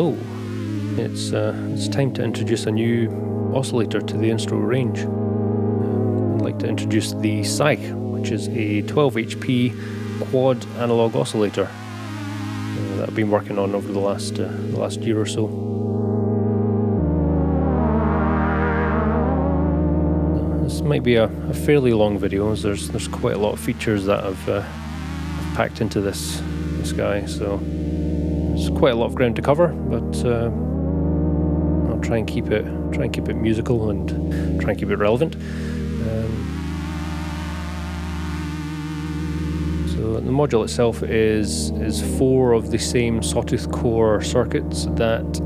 Hello, it's time to introduce a new oscillator to the Instruō range. I'd like to introduce the Saïch, which is a 12 HP quad analog oscillator that I've been working on over the last year or so. This might be a fairly long video, as there's quite a lot of features that I've packed into this guy, so it's quite a lot of ground to cover, but I'll try and keep it musical and try and keep it relevant. So the module itself is 4 of the same sawtooth core circuits that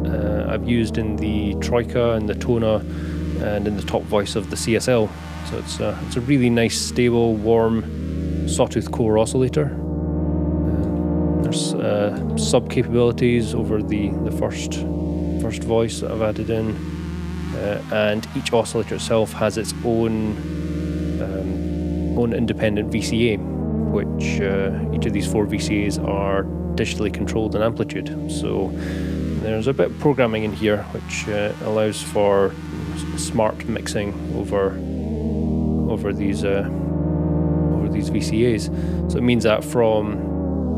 I've used in the troika and the tona and in the top voice of the CSL. So it's a really nice, stable, warm sawtooth core oscillator. There's sub capabilities over the first voice that I've added in, and each oscillator itself has its own independent VCA, which each of these 4 VCAs are digitally controlled in amplitude. So there's a bit of programming in here which allows for smart mixing over these VCAs. So it means that from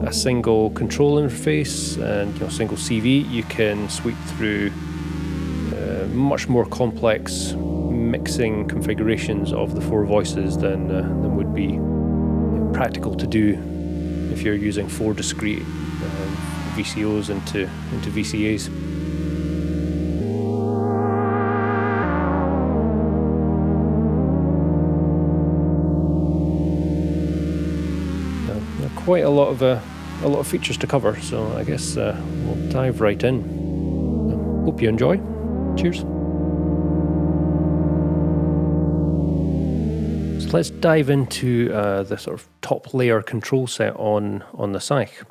a single control interface and a single CV, you can sweep through much more complex mixing configurations of the 4 voices than would be practical to do if you're using 4 discrete VCOs into VCAs. Quite a lot of features to cover, so I guess we'll dive right in. Hope you enjoy. Cheers. So let's dive into the sort of top layer control set on the Saïch.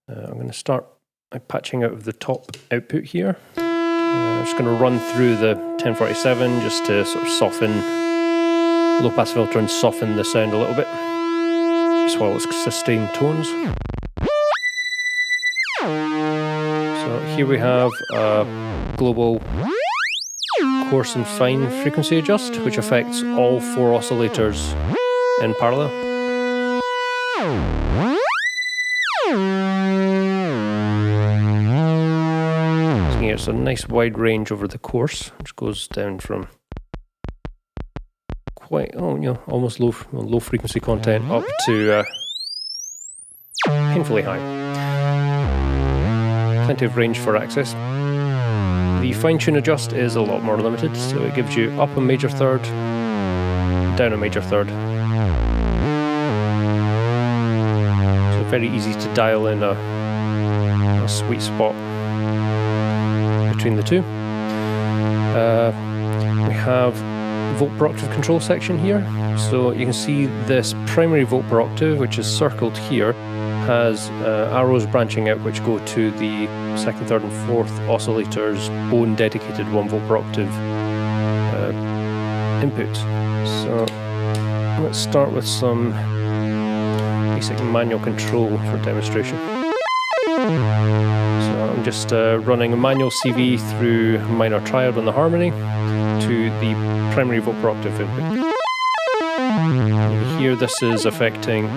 I'm going to start by patching out of the top output here. I'm just going to run through the 1047 just to sort of soften low pass filter and soften the sound a little bit, just while it's sustained tones. So here we have a global coarse and fine frequency adjust, which affects all 4 oscillators in parallel. So here it's a nice wide range over the coarse, which goes down from quite, almost low frequency content up to painfully high. Plenty of range for access. The fine tune adjust is a lot more limited, so it gives you up a major third, down a major third. So very easy to dial in a sweet spot between the two. We have volt per octave control section here. So you can see this primary volt per octave, which is circled here, has arrows branching out which go to the 2nd, 3rd and 4th oscillator's own dedicated 1 volt per octave input. So let's start with some basic manual control for demonstration. So I'm just running a manual CV through minor triad on the harmony to the primary volt per octave input. Here this is affecting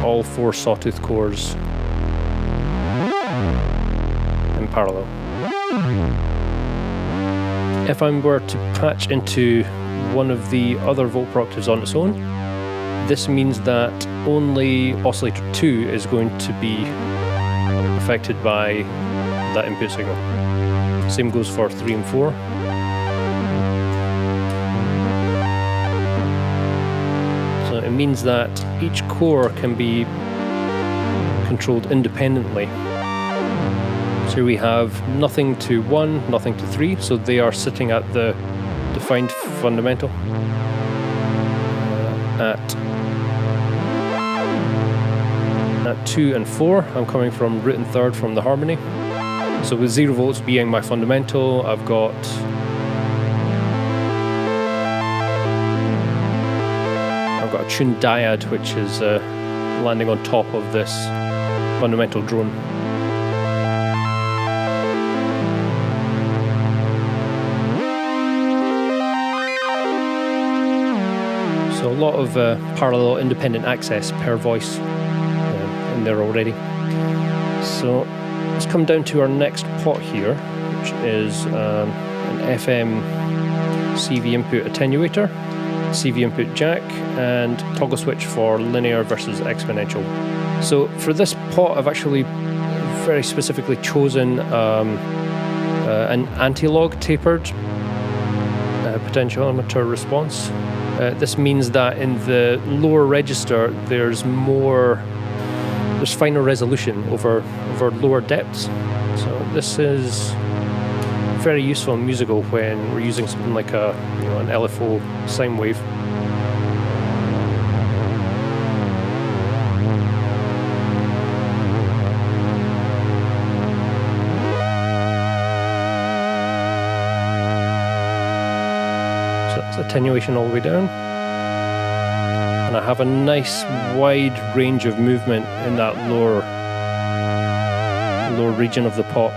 all 4 sawtooth cores in parallel. If I were to patch into one of the other volt per octaves on its own, this means that only oscillator 2 is going to be affected by that input signal. Same goes for 3 and 4. So it means that each core can be controlled independently. So we have nothing to 1, nothing to 3, so they are sitting at the defined fundamental. At 2 and 4, I'm coming from root and third from the harmony. So with 0 volts being my fundamental, I've got a tuned dyad which is landing on top of this fundamental drone. So a lot of parallel independent access per voice in there already. So let's come down to our next pot here, which is an FM CV input attenuator, CV input jack, and toggle switch for linear versus exponential. So for this pot, I've actually very specifically chosen an anti-log tapered potentiometer response. This means that in the lower register there's finer resolution over lower depths. So this is very useful and musical when we're using something like an LFO sine wave. So that's attenuation all the way down. And I have a nice wide range of movement in that lower region of the pot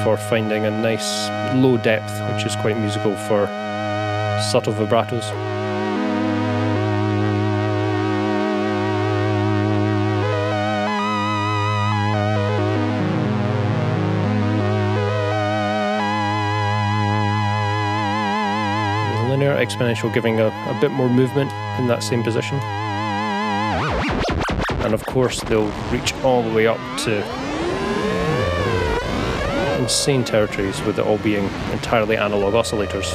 for finding a nice low depth, which is quite musical for subtle vibratos. Linear, exponential giving a bit more movement in that same position. And of course they'll reach all the way up to insane territories, with it all being entirely analog oscillators.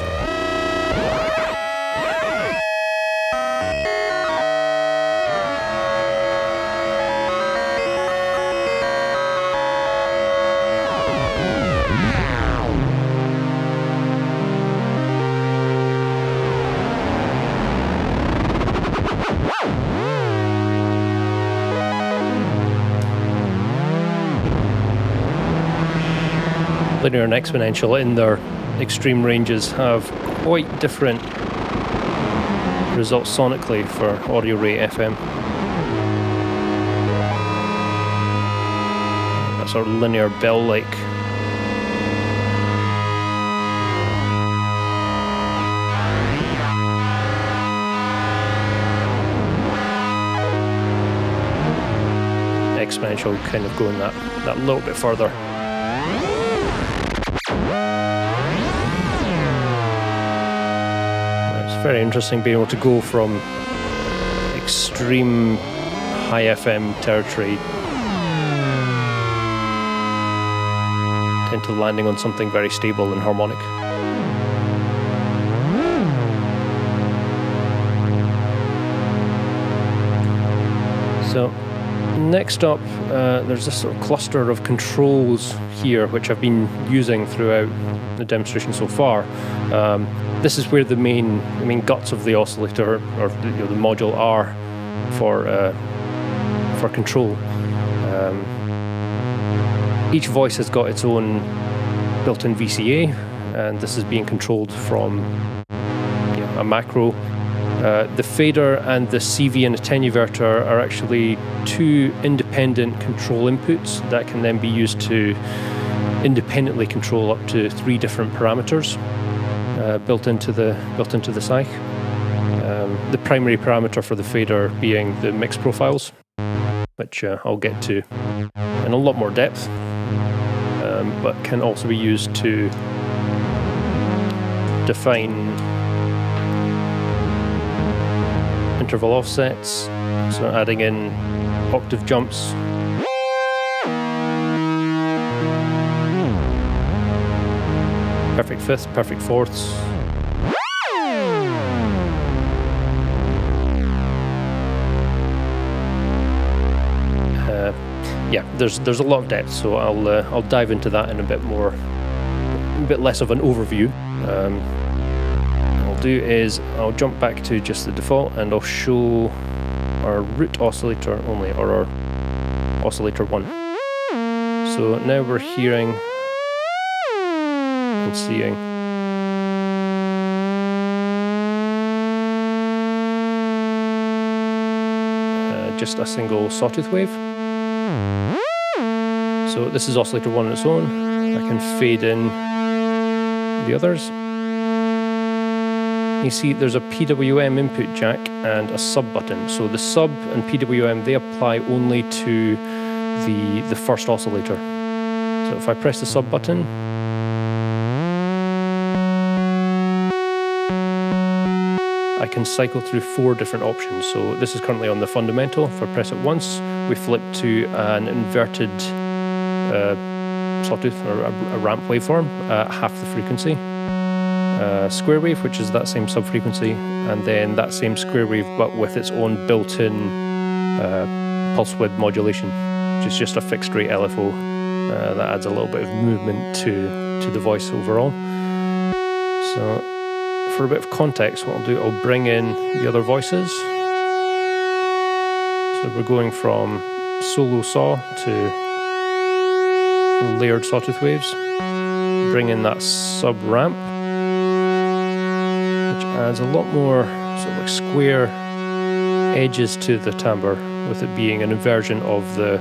Linear and exponential in their extreme ranges have quite different results sonically for audio rate FM. That sort of linear bell-like. Exponential kind of going that little bit further. Very interesting being able to go from extreme high FM territory into landing on something very stable and harmonic. So next up, there's this sort of cluster of controls here which I've been using throughout the demonstration so far. This is where the main guts of the oscillator, or the module, are for control. Each voice has got its own built-in VCA, and this is being controlled from a macro. The fader and the CV and attenuator are actually two independent control inputs that can then be used to independently control up to 3 different parameters. Built into the Saïch. The primary parameter for the fader being the mix profiles, which I'll get to in a lot more depth, but can also be used to define interval offsets, so adding in octave jumps. Perfect fifths, perfect fourths. Yeah, there's a lot of depth, so I'll dive into that in a bit less of an overview. What I'll do is I'll jump back to just the default, and I'll show our root oscillator only, or our oscillator 1. So now we're hearing and seeing just a single sawtooth wave. So this is oscillator 1 on its own. I can fade in the others. You see there's a PWM input jack and a sub button. So the sub and PWM, they apply only to the first oscillator. So if I press the sub button, I can cycle through 4 different options. So this is currently on the fundamental. If I press it once, we flip to an inverted sawtooth or a ramp waveform at half the frequency. Square wave, which is that same sub-frequency, and then that same square wave but with its own built-in pulse width modulation, which is just a fixed rate LFO that adds a little bit of movement to the voice overall. So for a bit of context, what I'll do, I'll bring in the other voices. So we're going from solo saw to layered sawtooth waves. Bring in that sub ramp, which adds a lot more sort of like square edges to the timbre, with it being an inversion of the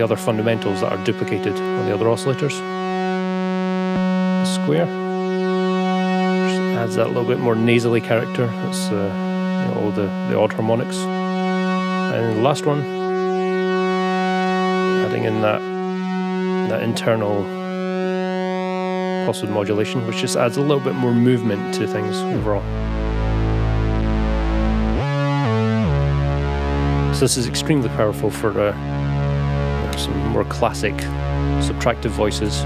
other fundamentals that are duplicated on the other oscillators. The square adds that little bit more nasally character. That's all the odd harmonics. And the last one, adding in that internal pulse width modulation, which just adds a little bit more movement to things overall. So this is extremely powerful for some more classic subtractive voices.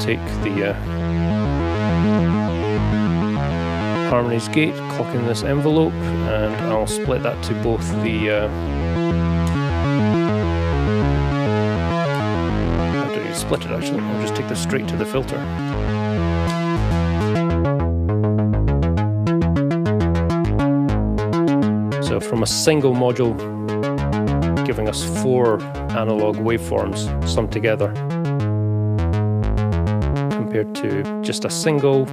Take the harmonies gate, clock in this envelope, and I'll split that to both the I don't need to split it actually, I'll just take this straight to the filter. So from a single module giving us 4 analog waveforms summed together, compared to just a single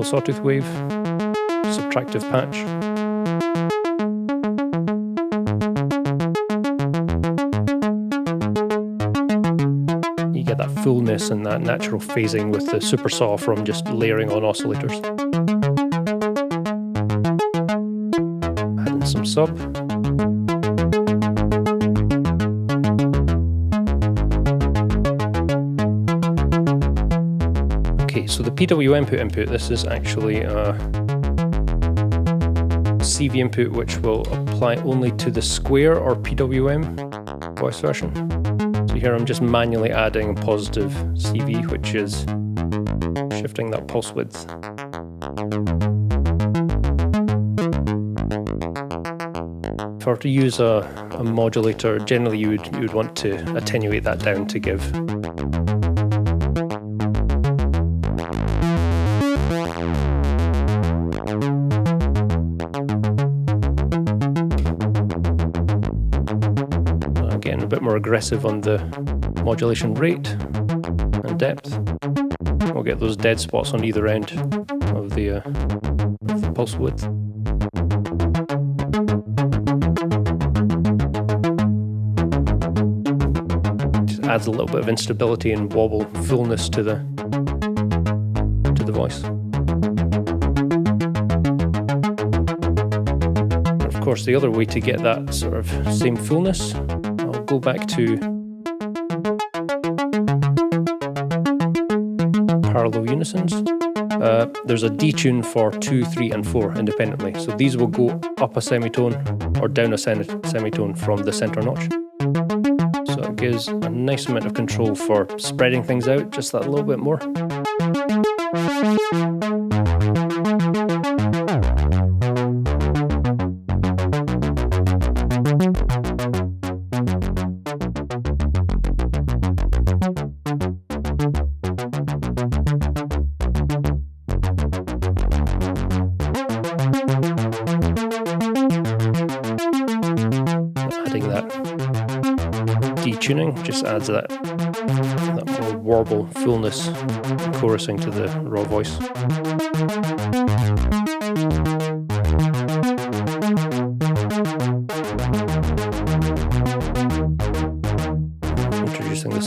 sawtooth wave, subtractive patch. You get that fullness and that natural phasing with the super saw from just layering on oscillators. Add in some sub. So the PWM input, this is actually a CV input which will apply only to the square or PWM voice version. So here I'm just manually adding a positive CV, which is shifting that pulse width. If I were to use a modulator, generally you would want to attenuate that down to give a bit more aggressive on the modulation rate and depth. We'll get those dead spots on either end of the pulse width. Just adds a little bit of instability and wobble, fullness to the voice. And of course, the other way to get that sort of same fullness, go back to parallel unisons. There's a detune for 2, 3, and 4 independently. So these will go up a semitone or down a semitone from the center notch. So it gives a nice amount of control for spreading things out just that little bit more. Detuning just adds that more warble, fullness, chorusing to the raw voice.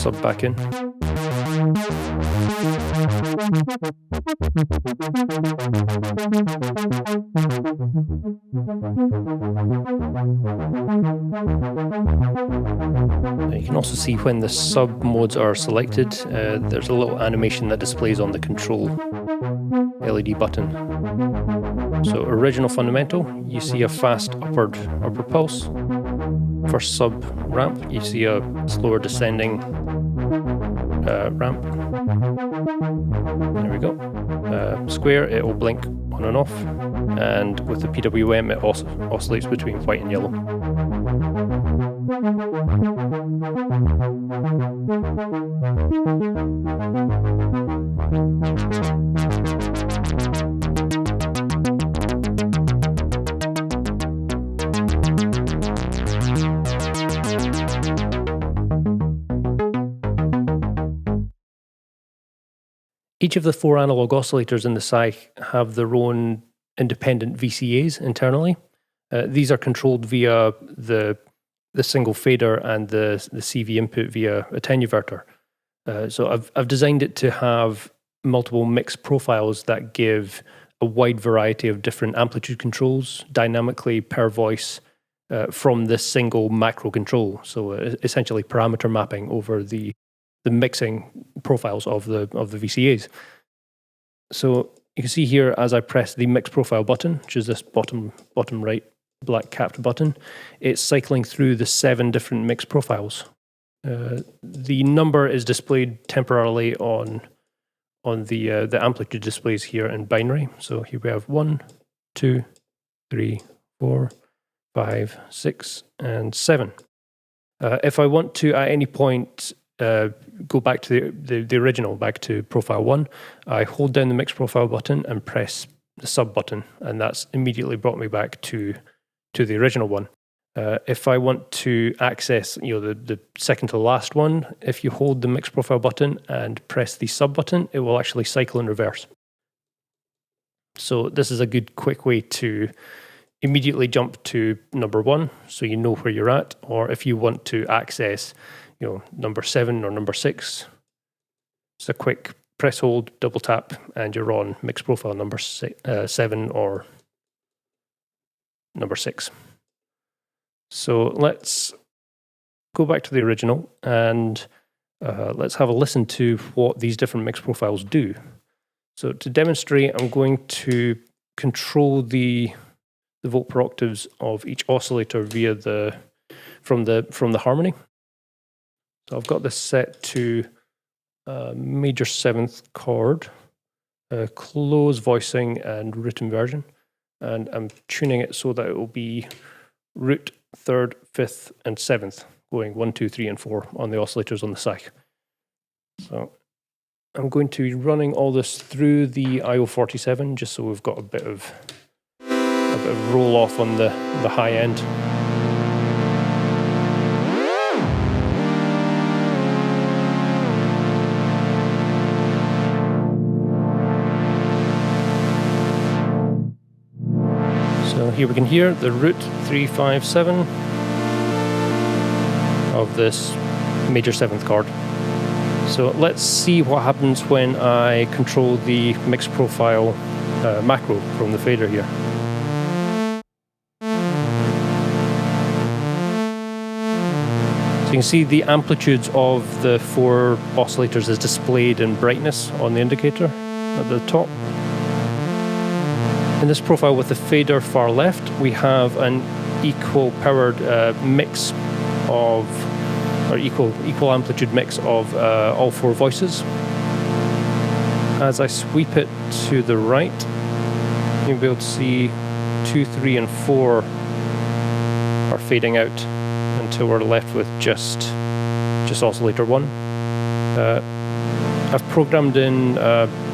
sub back in. You can also see when the sub modes are selected, there's a little animation that displays on the control LED button. So original fundamental, you see a fast upward pulse. For sub ramp, you see a slower descending ramp. There we go. Square, it will blink on and off, and with the PWM it also oscillates between white and yellow. Each of the 4 analog oscillators in the Saïch have their own independent VCAs internally. These are controlled via the single fader and the CV input via a tenuverter. So I've designed it to have multiple mixed profiles that give a wide variety of different amplitude controls dynamically per voice from this single macro control. So essentially parameter mapping over the mixing profiles of the VCAs. So you can see here as I press the mix profile button, which is this bottom right black capped button, it's cycling through the 7 different mix profiles. The number is displayed temporarily on the amplitude displays here in binary. So here we have 1, 2, 3, 4, 5, 6, and 7. If I want to at any point go back to the original, back to profile 1, I hold down the mix profile button and press the sub button, and that's immediately brought me back to the original one. If I want to access the second to last one, if you hold the mix profile button and press the sub button, it will actually cycle in reverse. So this is a good quick way to immediately jump to number 1, so you know where you're at, or if you want to access number 7 or number 6, it's a quick press hold, double tap, and you're on mix profile number 7 or number 6. So let's go back to the original and let's have a listen to what these different mix profiles do. So to demonstrate, I'm going to control the volt per octaves of each oscillator via from the harmony. So I've got this set to major 7th chord, close voicing and root inversion, and I'm tuning it so that it will be root 3rd, 5th, and 7th, going 1, 2, 3, and 4 on the oscillators on the Saïch. So I'm going to be running all this through the IO47 just so we've got a bit of roll off on the high end. So here we can hear the root 3, 5, 7 of this major 7th chord. So let's see what happens when I control the mix profile macro from the fader here. So you can see the amplitudes of the 4 oscillators is displayed in brightness on the indicator at the top. In this profile with the fader far left, we have an equal powered mix of, or equal amplitude mix of all 4 voices. As I sweep it to the right, you'll be able to see 2, 3, and 4 are fading out until we're left with just oscillator 1. I've programmed in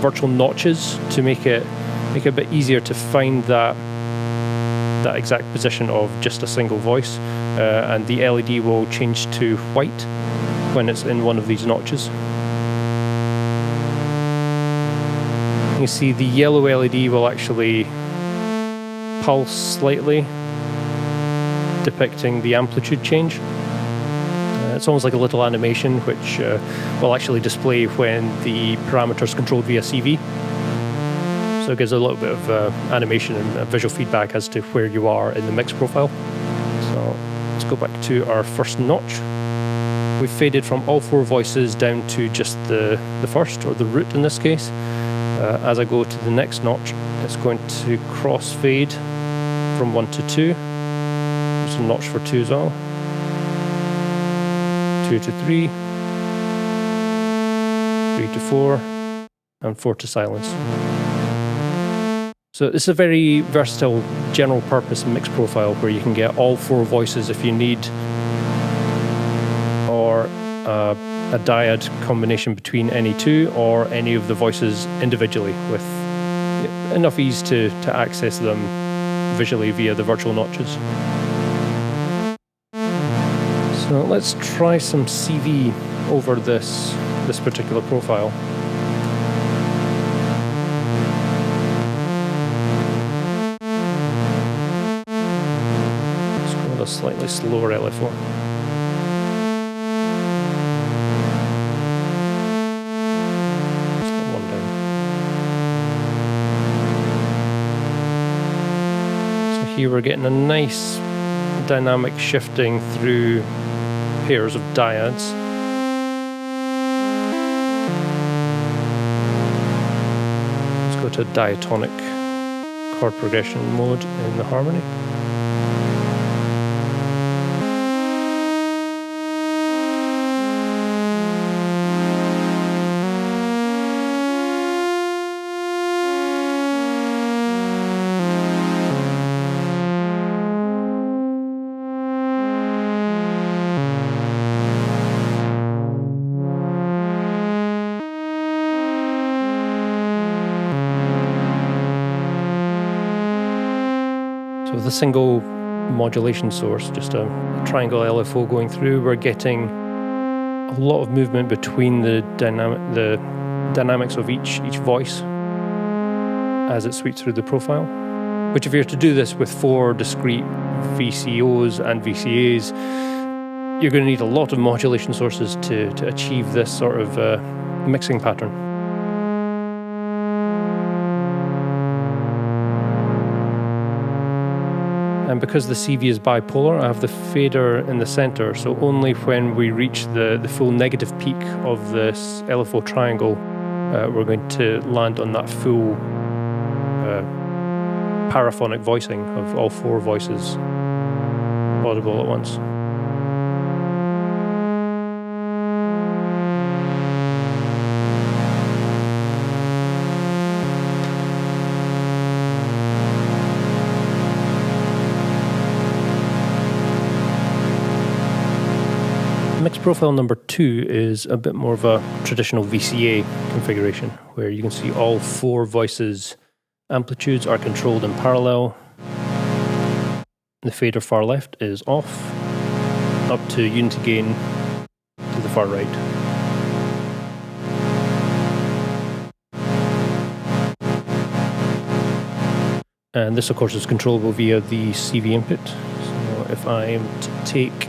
virtual notches to make it a bit easier to find that exact position of just a single voice, and the LED will change to white when it's in one of these notches. You see the yellow LED will actually pulse slightly, depicting the amplitude change. It's almost like a little animation which will actually display when the parameter is controlled via CV. So it gives a little bit of animation and visual feedback as to where you are in the mix profile. So let's go back to our first notch. We've faded from all 4 voices down to just the first, or the root in this case. As I go to the next notch, it's going to crossfade from 1 to 2. There's a notch for 2 as well. 2 to 3. 3 to 4. And 4 to silence. So it's a very versatile general purpose mix profile where you can get all 4 voices if you need, or a dyad combination between any 2 or any of the voices individually with enough ease to access them visually via the virtual notches. So let's try some CV over this particular profile. Let's go with a slightly slower LFO. Here we're getting a nice dynamic shifting through pairs of dyads. Let's go to diatonic chord progression mode in the harmony. So with a single modulation source, just a triangle LFO going through, we're getting a lot of movement between the dynamics of each voice as it sweeps through the profile. Which if you're to do this with 4 discrete VCOs and VCAs, you're going to need a lot of modulation sources to achieve this sort of mixing pattern. And because the CV is bipolar, I have the fader in the center, so only when we reach the full negative peak of this LFO triangle, we're going to land on that full paraphonic voicing of all 4 voices audible at once. Mix profile number 2 is a bit more of a traditional VCA configuration, where you can see all 4 voices' amplitudes are controlled in parallel. The fader far left is off, up to unity gain to the far right. And this of course is controllable via the CV input. So if I am to take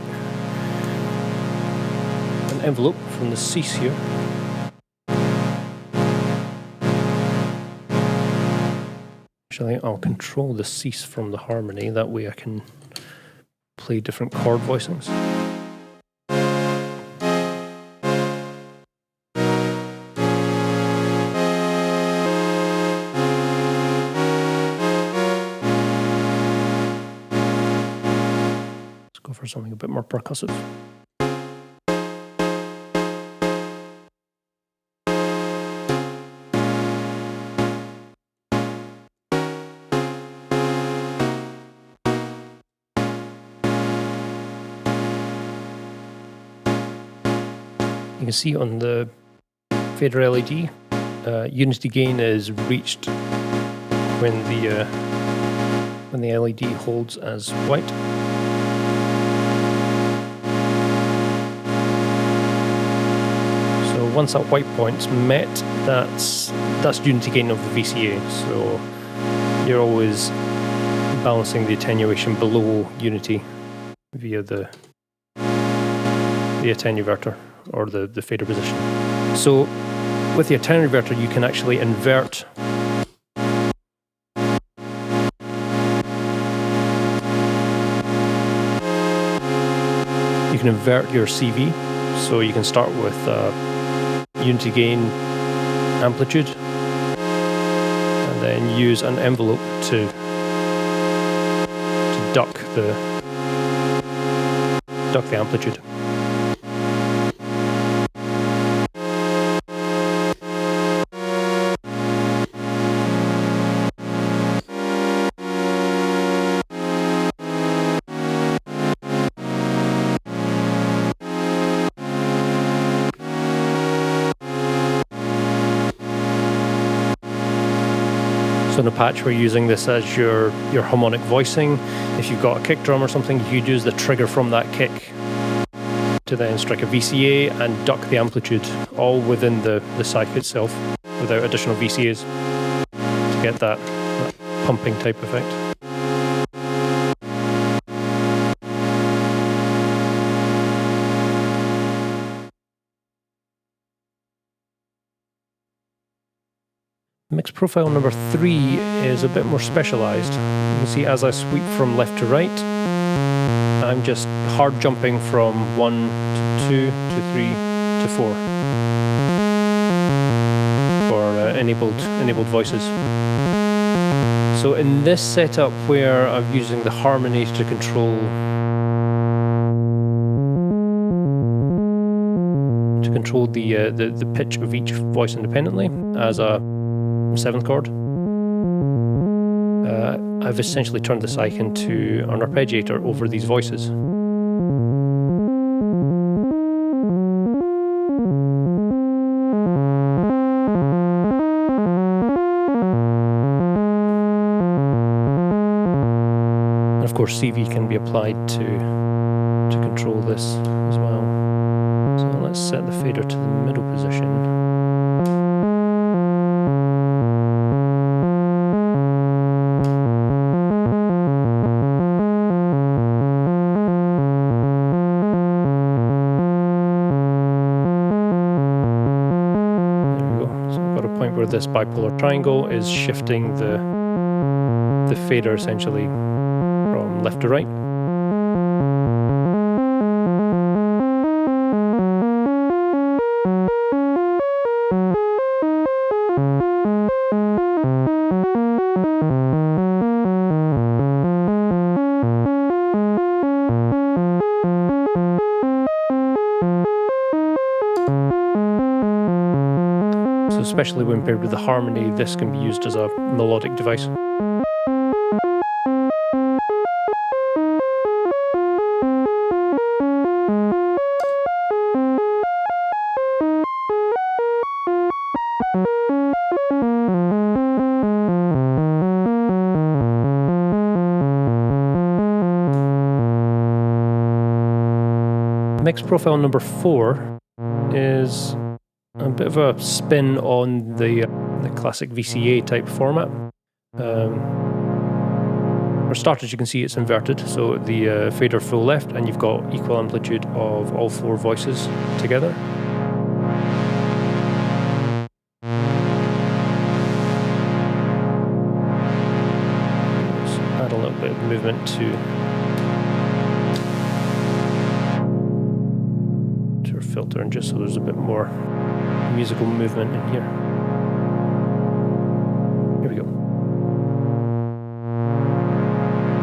envelope from the cease here. Actually, I'll control the cease from the harmony, that way I can play different chord voicings. Let's go for something a bit more percussive. You can see on the fader LED, unity gain is reached when the LED holds as white. So once that white point's met, that's unity gain of the VCA. So you're always balancing the attenuation below unity via the attenuverter or the fader position. So with the attenuverter, you can actually invert your CV. So you can start with unity gain amplitude, and then use an envelope to duck the amplitude. So in a patch, we're using this as your harmonic voicing. If you've got a kick drum or something, you could use the trigger from that kick to then strike a VCA and duck the amplitude, all within the Saïch itself, without additional VCAs, to get that pumping type effect. Mix profile number 3 is a bit more specialized. You can see as I sweep from left to right, I'm just hard jumping from 1 to 2 to 3 to 4 for enabled voices. So in this setup where I'm using the harmony to control the pitch of each voice independently as a 7th chord, I've essentially turned the Saïch into an arpeggiator over these voices. And of course CV can be applied to control this as well. So let's set the fader to the middle position. Where this bipolar triangle is shifting the fader essentially from left to right. So especially when paired with the harmony, this can be used as a melodic device. Mix profile number 4 is a bit of a spin on the classic VCA type format. For starters, you can see it's inverted, so the fader full left, and you've got equal amplitude of all 4 voices together. Let's add a little bit of movement to our filter, and just so there's a bit more musical movement in here. Here we go.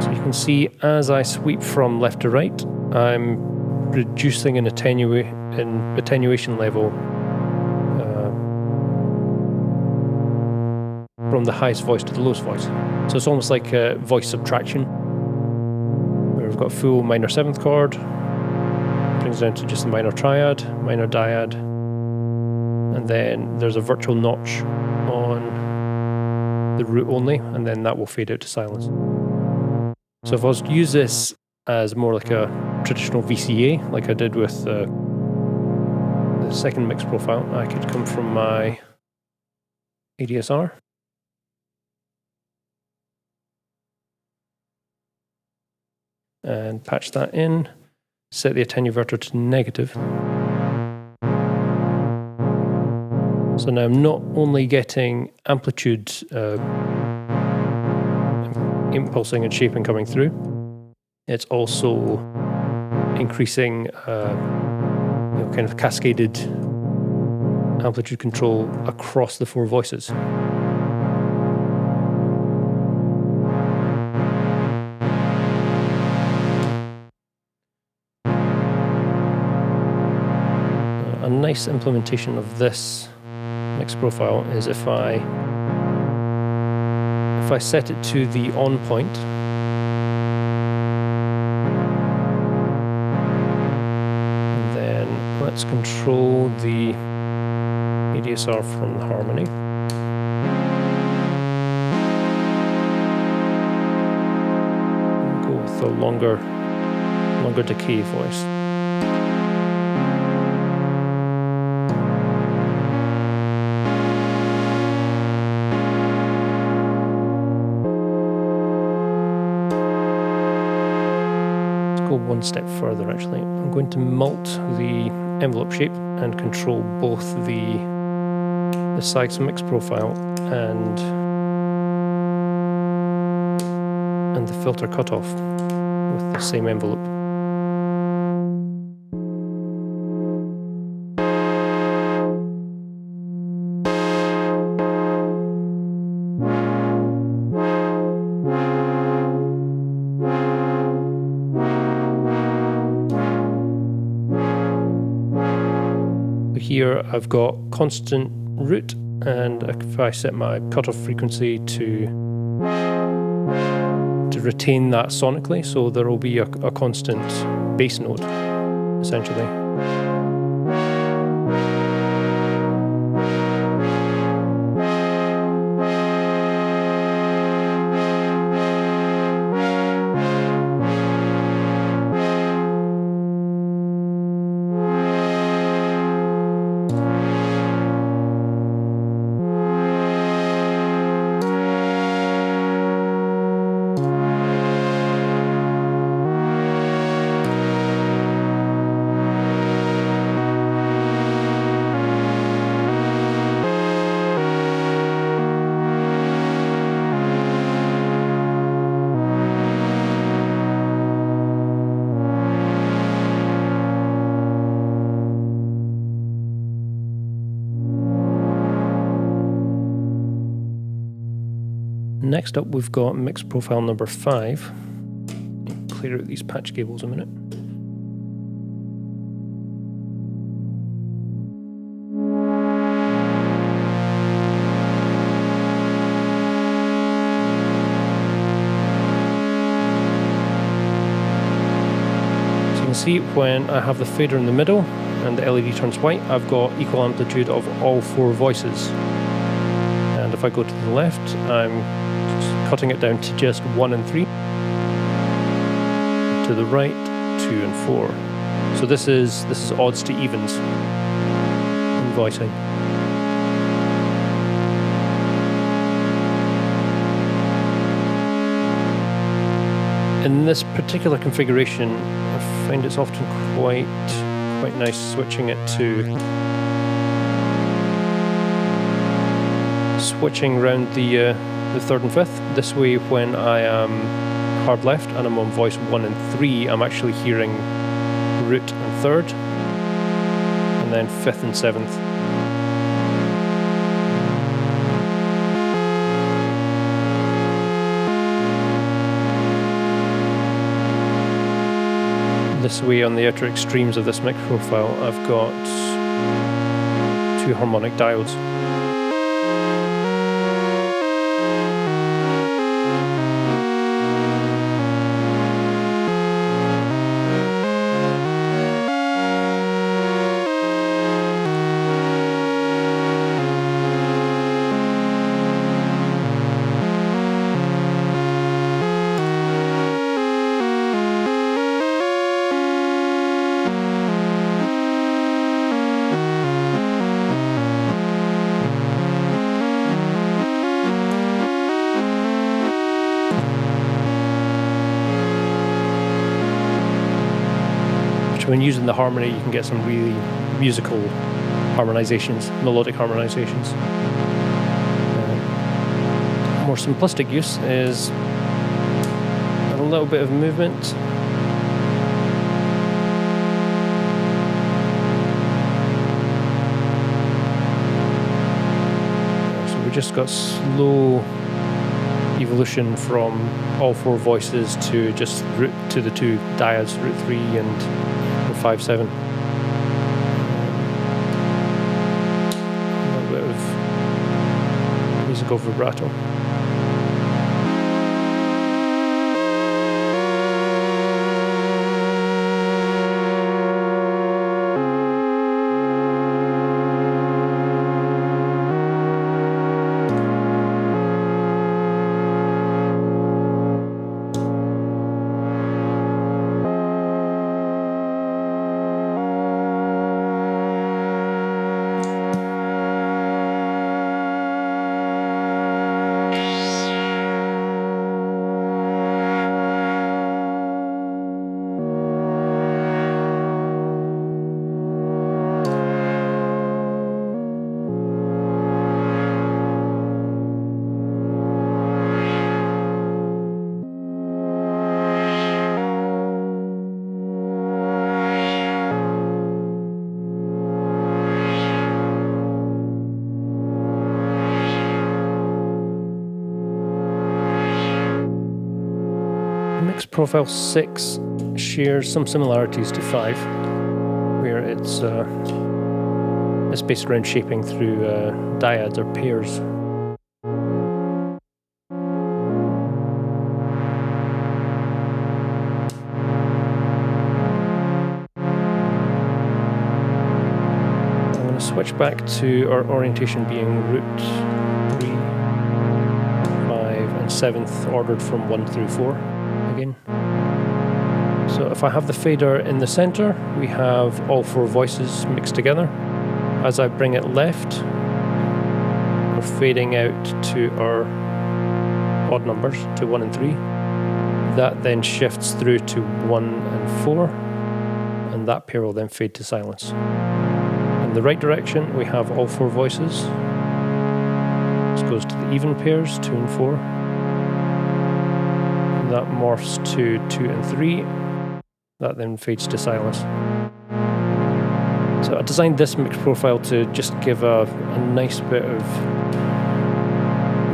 So you can see as I sweep from left to right, I'm reducing an attenuation level from the highest voice to the lowest voice. So it's almost like a voice subtraction, where we've got full minor 7th chord, brings down to just the minor triad, minor dyad, and then there's a virtual notch on the root only, and then that will fade out to silence. So if I was to use this as more like a traditional VCA, like I did with the second mix profile, I could come from my ADSR, and patch that in, set the attenuator to negative. So now I'm not only getting amplitude impulsing and shaping coming through, it's also increasing kind of cascaded amplitude control across the four voices. A nice implementation of this mix profile is if I set it to the on point, and then let's control the ADSR from the harmony. Go with a longer decay voice. One step further actually. I'm going to mult the envelope shape and control both the size mix profile and the filter cutoff with the same envelope. Here I've got constant root, and if I set my cutoff frequency to retain that sonically, so there will be a constant bass note, essentially. Next up, we've got mix profile number 5. Clear out these patch cables a minute. So you can see when I have the fader in the middle and the LED turns white, I've got equal amplitude of all four voices. And if I go to the left, I'm cutting it down to just 1 and 3. To the right, 2 and 4. So this is odds to evens in voicing. In this particular configuration, I find it's often quite nice switching it to around the 3rd and 5th. This way, when I am hard left and I'm on voice 1 and 3, I'm actually hearing root and 3rd, and then 5th and 7th. This way, on the outer extremes of this mix profile, I've got 2 harmonic diodes. So when using the harmony, you can get some really musical harmonizations, melodic harmonizations. More simplistic use is a little bit of movement. So we just got slow evolution from all four voices to just root to the two diodes, root 3 and 5/7. A little bit of musical vibrato. Mix profile 6 shares some similarities to 5, where it's based around shaping through dyads or pairs. I'm going to switch back to our orientation being root 3, 5 and 7th ordered from 1 through 4. Again. So if I have the fader in the center, we have all four voices mixed together. As I bring it left, we're fading out to our odd numbers, to 1 and 3. That then shifts through to 1 and 4, and that pair will then fade to silence. In the right direction, we have all four voices. This goes to the even pairs, 2 and 4. That morphs to 2 and 3. That then fades to silence. So I designed this mix profile to just give a nice bit of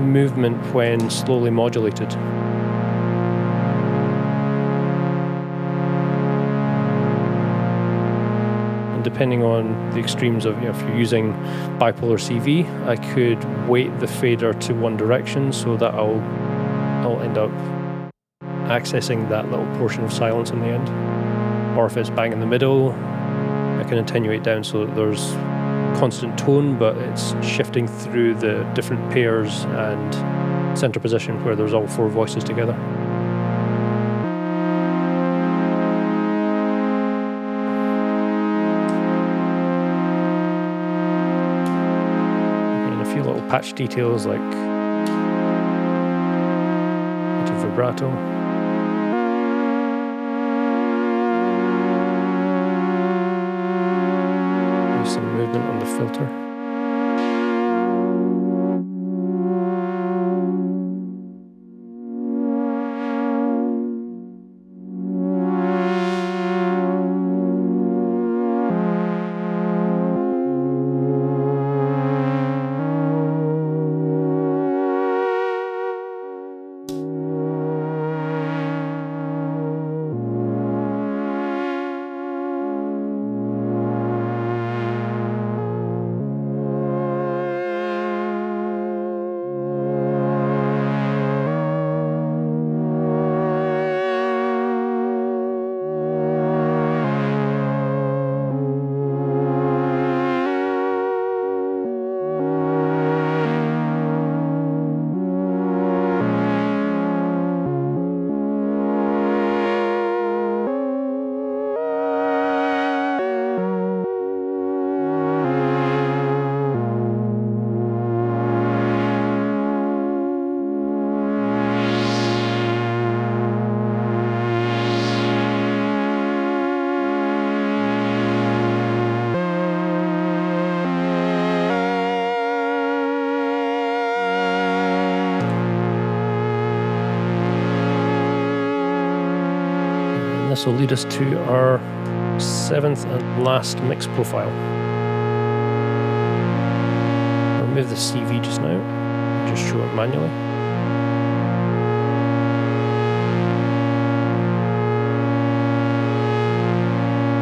movement when slowly modulated. And depending on the extremes of, if you're using bipolar CV, I could weight the fader to one direction so that I'll end up accessing that little portion of silence in the end. Or if it's bang in the middle, I can attenuate down so that there's constant tone, but it's shifting through the different pairs and center position where there's all four voices together. And a few little patch details like a bit of vibrato. Some movement on the filter. this will lead us to our 7th and last mix profile. I'll remove the CV just now, just show it manually.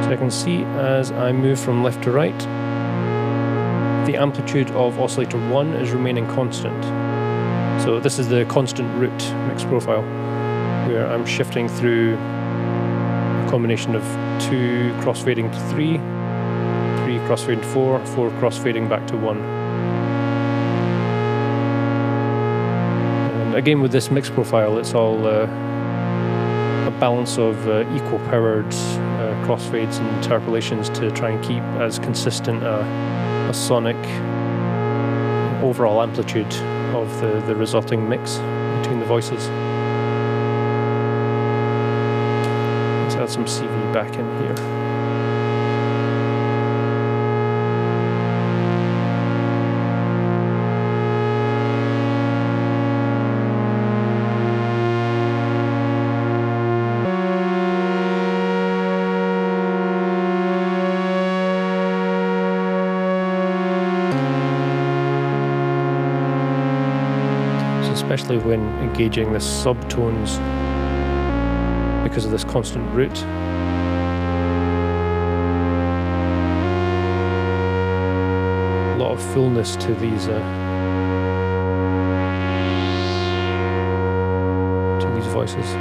So I can see as I move from left to right, the amplitude of oscillator 1 is remaining constant. So this is the constant root mix profile, where I'm shifting through a combination of 2 crossfading to 3, 3 crossfading to 4, 4 crossfading back to 1. And again with this mix profile, it's all a balance of equal powered crossfades and interpolations to try and keep as consistent a sonic overall amplitude of the resulting mix between the voices. Let's add some CV back in here. Especially when engaging the subtones because of this constant root. A lot of fullness to these voices.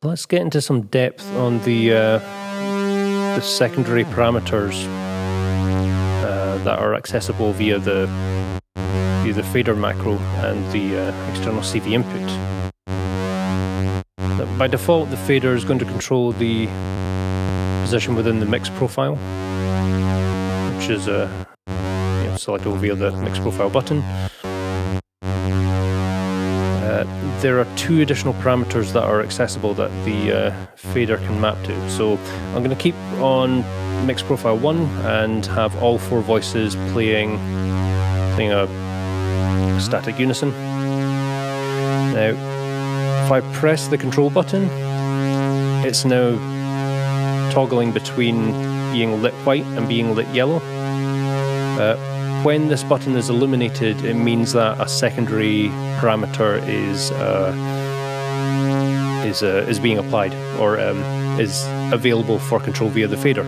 Let's get into some depth on the secondary parameters that are accessible via the fader macro and the external CV input. By default, the fader is going to control the position within the mix profile, which is selectable via the mix profile button. There are 2 additional parameters that are accessible that the fader can map to. So I'm going to keep on mix profile 1 and have all 4 voices playing a static unison. Now, if I press the control button, it's now toggling between being lit white and being lit yellow. When this button is illuminated, it means that a secondary parameter is being applied or is available for control via the fader.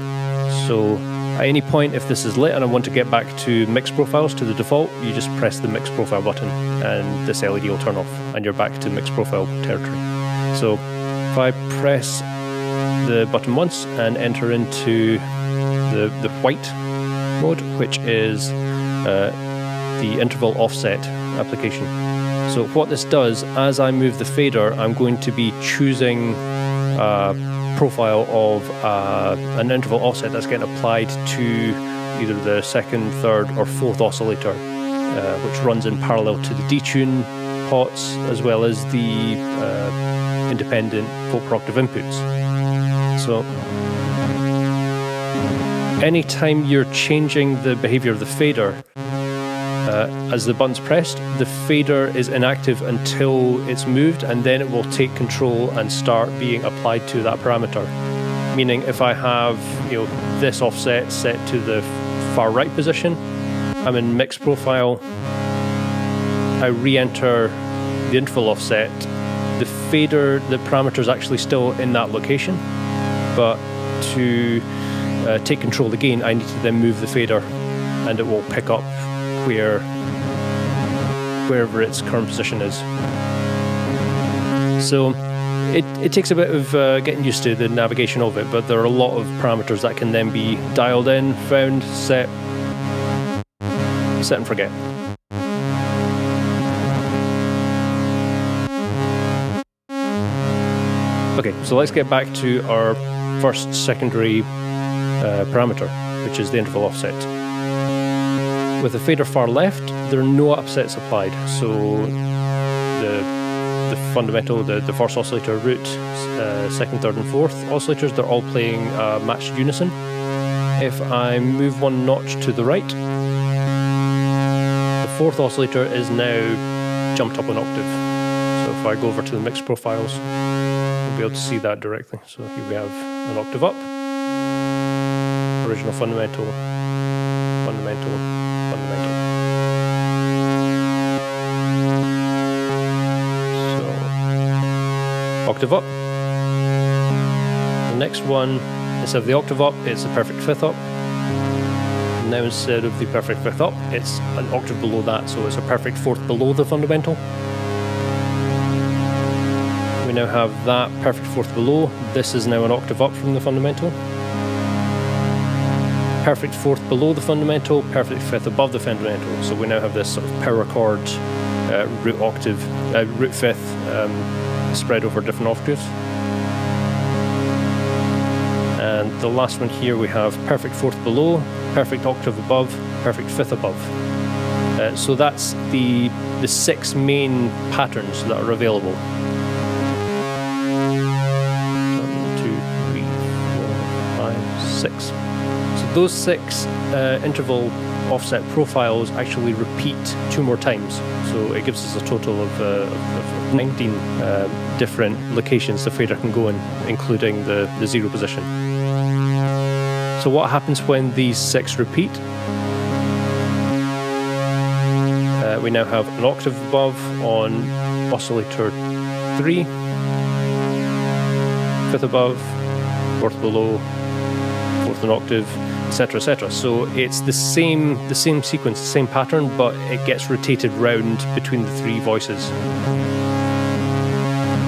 So at any point, if this is lit and I want to get back to mix profiles to the default, you just press the mix profile button and this LED will turn off and you're back to mix profile territory. So if I press the button once and enter into the white mode, which is the interval offset application. So what this does, as I move the fader, I'm going to be choosing a profile of an interval offset that's getting applied to either the 2nd, 3rd or 4th oscillator, which runs in parallel to the detune pots as well as the independent 4 octave inputs. So anytime you're changing the behavior of the fader, as the button's pressed, the fader is inactive until it's moved, and then it will take control and start being applied to that parameter. Meaning, if I have this offset set to the far right position, I'm in mix profile, I re-enter the interval offset, the fader, the parameter is actually still in that location, but to take control of the gain, I need to then move the fader, and it will pick up wherever its current position is. So it takes a bit of getting used to the navigation of it, but there are a lot of parameters that can then be dialed in, found, set and forget. Okay, so let's get back to our first secondary parameter, which is the interval offset. With the fader far left, there are no upsets applied, so the fundamental, the first oscillator, root, second, third and fourth oscillators, they're all playing matched unison. If I move one notch to the right, the fourth oscillator is now jumped up an octave. So if I go over to the mix profiles, we'll be able to see that directly. So here we have an octave up, original fundamental, fundamental, fundamental. So octave up. The next one, instead of the octave up, it's a perfect fifth up. Now instead of the perfect fifth up, it's an octave below that, so it's a perfect fourth below the fundamental. We now have that perfect fourth below. This is now an octave up from the fundamental. Perfect fourth below the fundamental, perfect fifth above the fundamental. So we now have this sort of power chord, root octave, root fifth spread over different octaves. And the last one here, we have perfect fourth below, perfect octave above, perfect fifth above. So that's the 6 main patterns that are available. 1, 2, 3, 4, 5, 6. So those 6 interval offset profiles actually repeat 2 more times. So it gives us a total of 19 different locations the fader can go in, including the 0 position. So what happens when these 6 repeat? We now have an octave above on oscillator 3, fifth above, fourth below, fourth an octave, etc., etc. So it's the same sequence, the same pattern, but it gets rotated round between the 3 voices.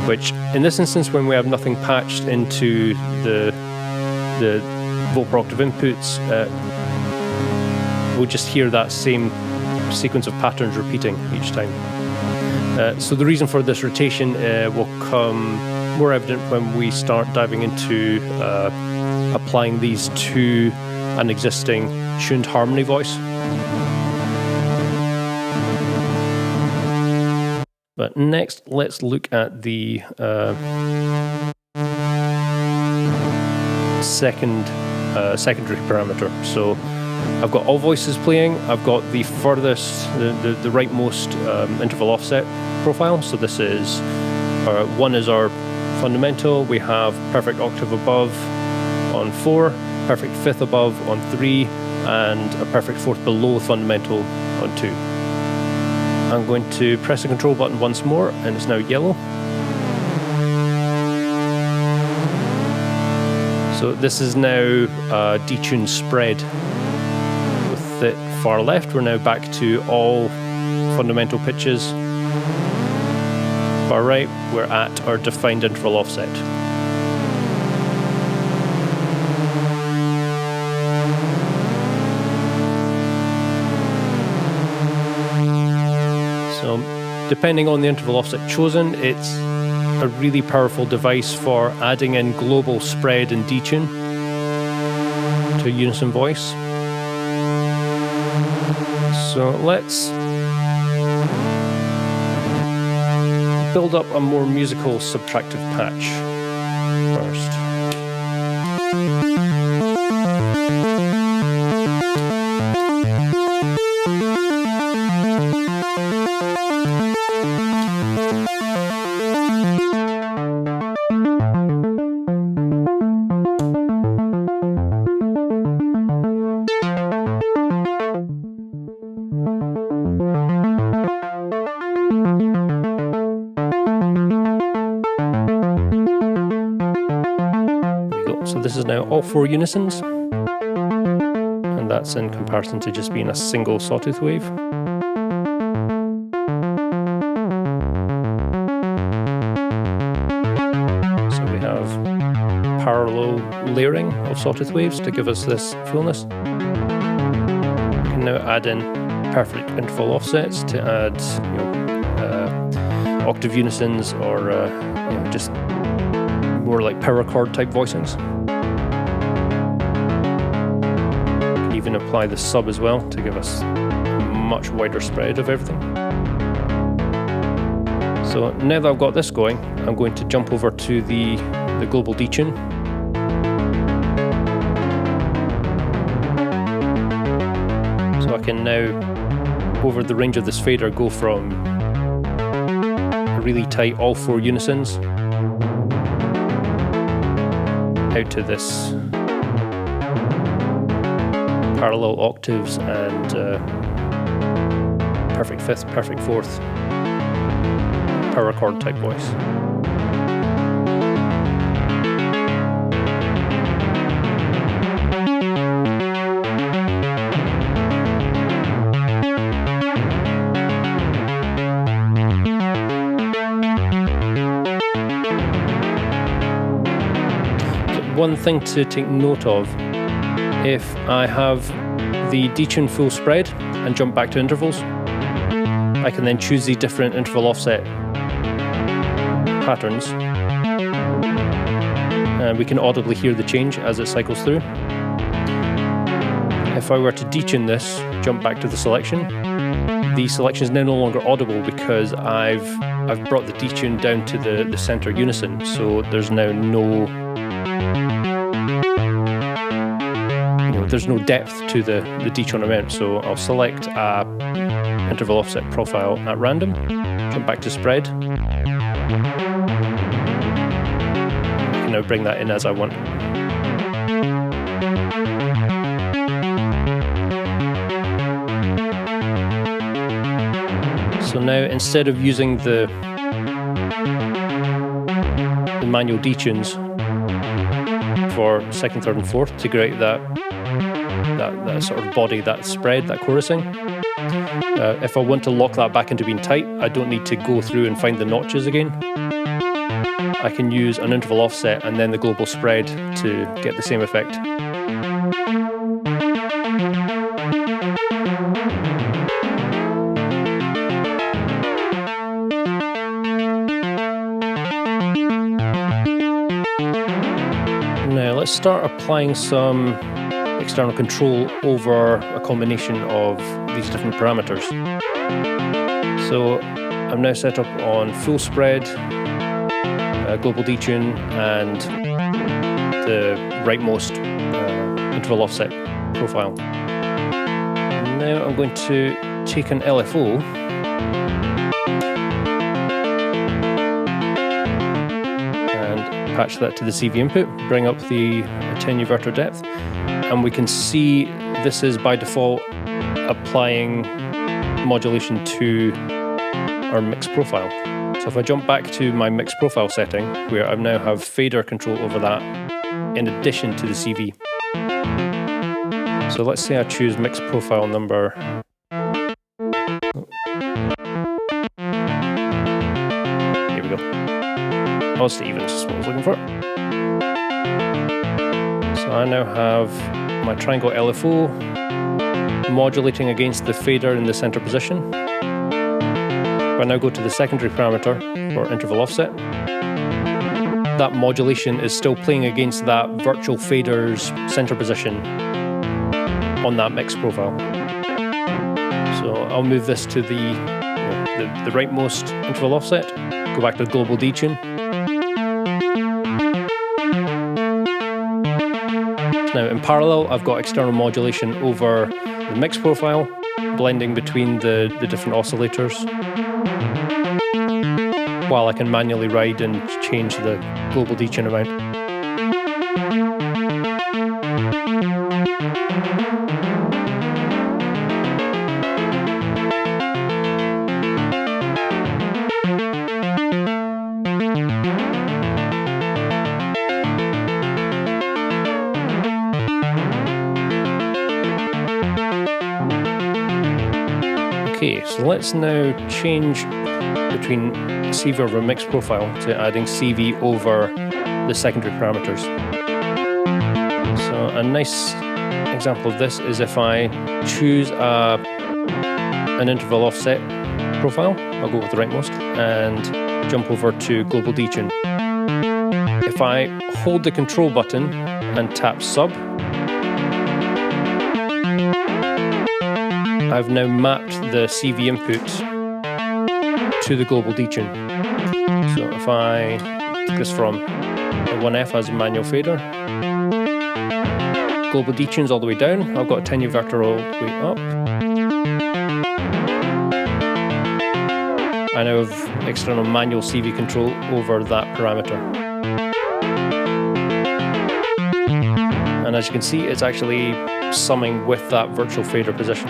Which, in this instance, when we have nothing patched into the volt per octave inputs, we'll just hear that same sequence of patterns repeating each time. So the reason for this rotation will come more evident when we start diving into applying these to an existing tuned harmony voice. But next, let's look at the secondary parameter. So I've got all voices playing. I've got the furthest, the rightmost interval offset profile. So this is 1 is our fundamental. We have perfect octave above on 4, perfect fifth above on 3, and a perfect fourth below fundamental on 2. I'm going to press the control button once more, and it's now yellow. So this is now a detuned spread. With it far left, we're now back to all fundamental pitches. Far right, we're at our defined interval offset. So, depending on the interval offset chosen, it's a really powerful device for adding in global spread and detune to a unison voice. So let's build up a more musical subtractive patch first. So this is now all 4 unisons, and that's in comparison to just being a single sawtooth wave. So we have parallel layering of sawtooth waves to give us this fullness. We can now add in perfect interval offsets to add, octave unisons or just more like power chord type voicings. You can even apply the sub as well to give us a much wider spread of everything. So now that I've got this going, I'm going to jump over to the global detune. So I can now, over the range of this fader, go from really tight all 4 unisons out to this parallel octaves and perfect fifth, perfect fourth power chord type voice. One thing to take note of, if I have the detune full spread and jump back to intervals, I can then choose the different interval offset patterns, and we can audibly hear the change as it cycles through. If I were to detune this, jump back to the selection is now no longer audible because I've brought the detune down to the center unison, so there's now there's no depth to the detune amount. So I'll select a interval offset profile at random, jump back to spread. I can now bring that in as I want. So now, instead of using the manual detunes for second, third and fourth to create that sort of body, that spread, that chorusing, if I want to lock that back into being tight, I don't need to go through and find the notches again. I can use an interval offset and then the global spread to get the same effect. Now let's start applying some external control over a combination of these different parameters. So I'm now set up on full spread, global detune, and the rightmost interval offset profile. Now I'm going to take an LFO and patch that to the CV input, bring up the attenuverter depth, and we can see this is by default applying modulation to our mix profile. So if I jump back to my mix profile setting, where I now have fader control over that in addition to the CV. So let's say I choose mix profile number. Here we go. Odds to evens is what I was looking for. So I now have my triangle LFO modulating against the fader in the center position. If I now go to the secondary parameter for interval offset, that modulation is still playing against that virtual fader's center position on that mix profile. So I'll move this to the rightmost interval offset, go back to the global detune. Now in parallel, I've got external modulation over the mix profile, blending between the different oscillators, while I can manually ride and change the global detune amount. So let's now change between CV over mix profile to adding CV over the secondary parameters. So a nice example of this is if I choose an interval offset profile, I'll go with the rightmost, and jump over to global detune. If I hold the control button and tap sub, I've now mapped the CV input to the global detune. So if I take this from the 1F as a manual fader, global detunes all the way down, I've got a tenuverter all the way up. I now have external manual CV control over that parameter. And as you can see, it's actually summing with that virtual fader position.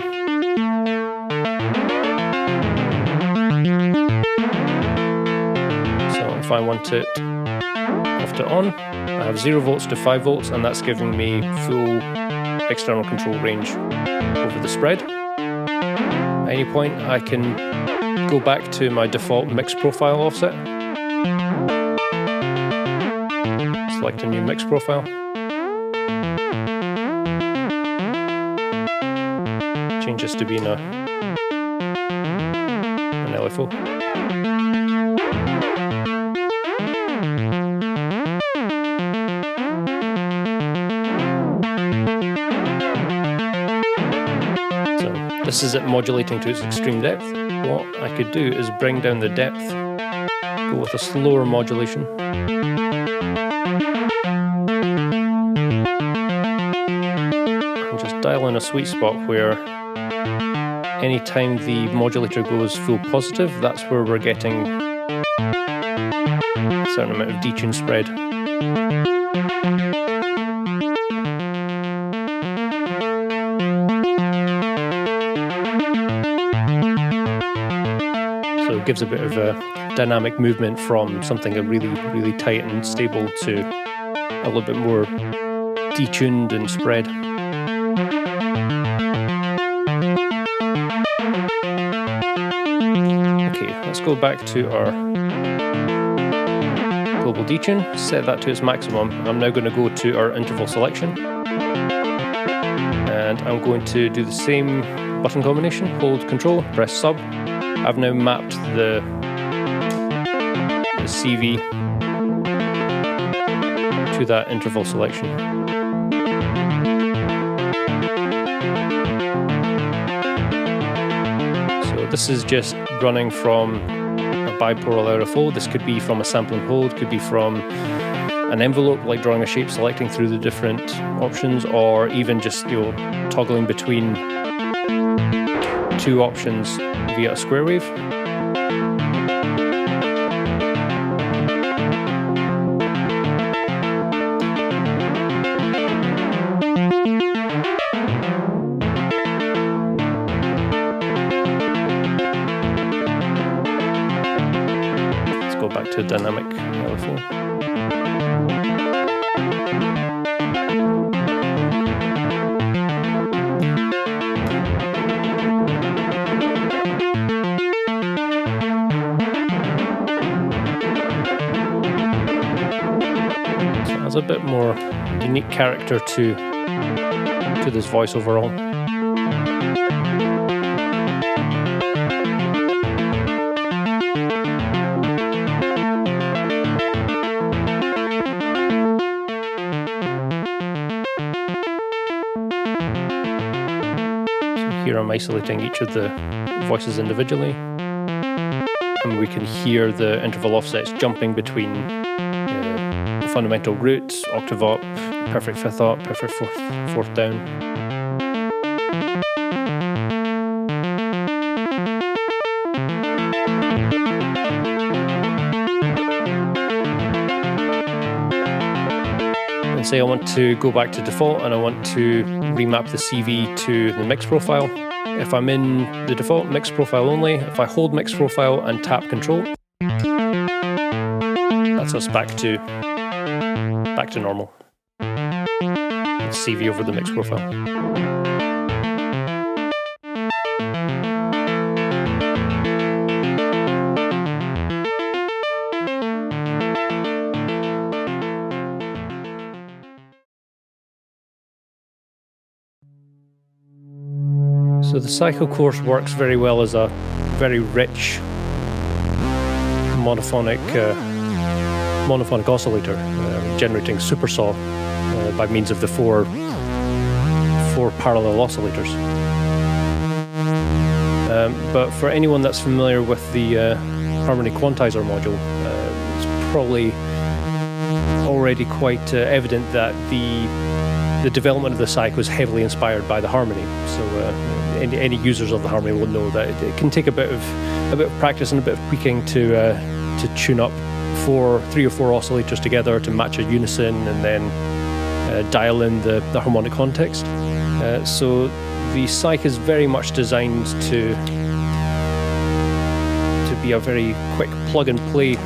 If I want it off to on, I have 0 volts to 5 volts, and that's giving me full external control range over the spread. At any point, I can go back to my default mix profile offset, select a new mix profile, change this to being an LFO. This is it modulating to its extreme depth. What I could do is bring down the depth, go with a slower modulation. And just dial in a sweet spot where anytime the modulator goes full positive, that's where we're getting a certain amount of detune spread. So it gives a bit of a dynamic movement from something really tight and stable to a little bit more detuned and spread. Okay, let's go back to our global detune, set that to its maximum. I'm now going to go to our interval selection, and I'm going to do the same button combination, hold control, press sub. I've now mapped the CV to that interval selection. So this is just running from a bipolar LFO. This could be from a sample and hold, could be from an envelope, like drawing a shape, selecting through the different options, or even just toggling between two options via a square wave. Let's go back to dynamic LFO. There's a bit more unique character to this voice overall. So here I'm isolating each of the voices individually, and we can hear the interval offsets jumping between fundamental roots, octave up, perfect fifth up, perfect fourth down. And say I want to go back to default and I want to remap the CV to the mix profile. If I'm in the default mix profile only, if I hold mix profile and tap control, that's us back to normal. CV over the mix profile. So the Saïch, of course, works very well as a very rich monophonic oscillator, generating super saw by means of the four parallel oscillators. But for anyone that's familiar with the harmonic quantiser module, it's probably already quite evident that the development of the Saïch was heavily inspired by the harmony. So any users of the harmony will know that it can take a bit of practice and a bit of tweaking to tune up 3 or 4 oscillators together to match a unison, and then dial in the harmonic context. So the Saïch is very much designed to be a very quick plug and play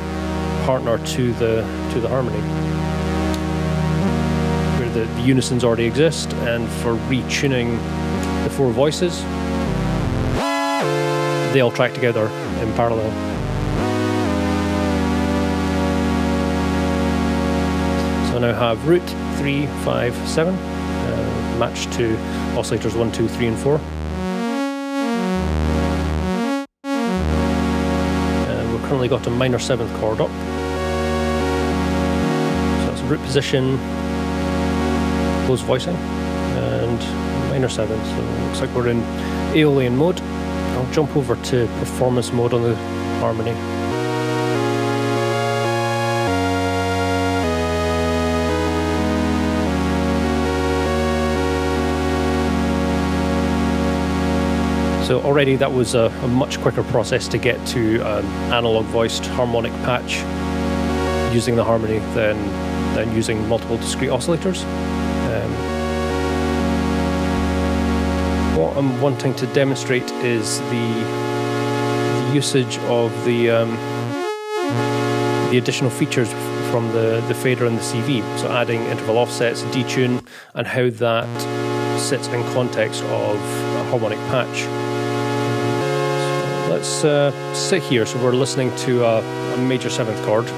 partner to the harmony, where the unisons already exist, and for retuning the 4 voices, they all track together in parallel. So I now have root 3, 5, 7 matched to oscillators 1, 2, 3, and 4. We've currently got a minor 7th chord up. So that's root position, closed voicing, and minor 7th. So it looks like we're in Aeolian mode. I'll jump over to performance mode on the harmony. So already that was a much quicker process to get to analog voiced harmonic patch using the harmony than using multiple discrete oscillators. What I'm wanting to demonstrate is the usage of the additional features from the fader and the CV. So adding interval offsets, detune, and how that sits in context of a harmonic patch. Let's sit here. So we're listening to a major 7th chord.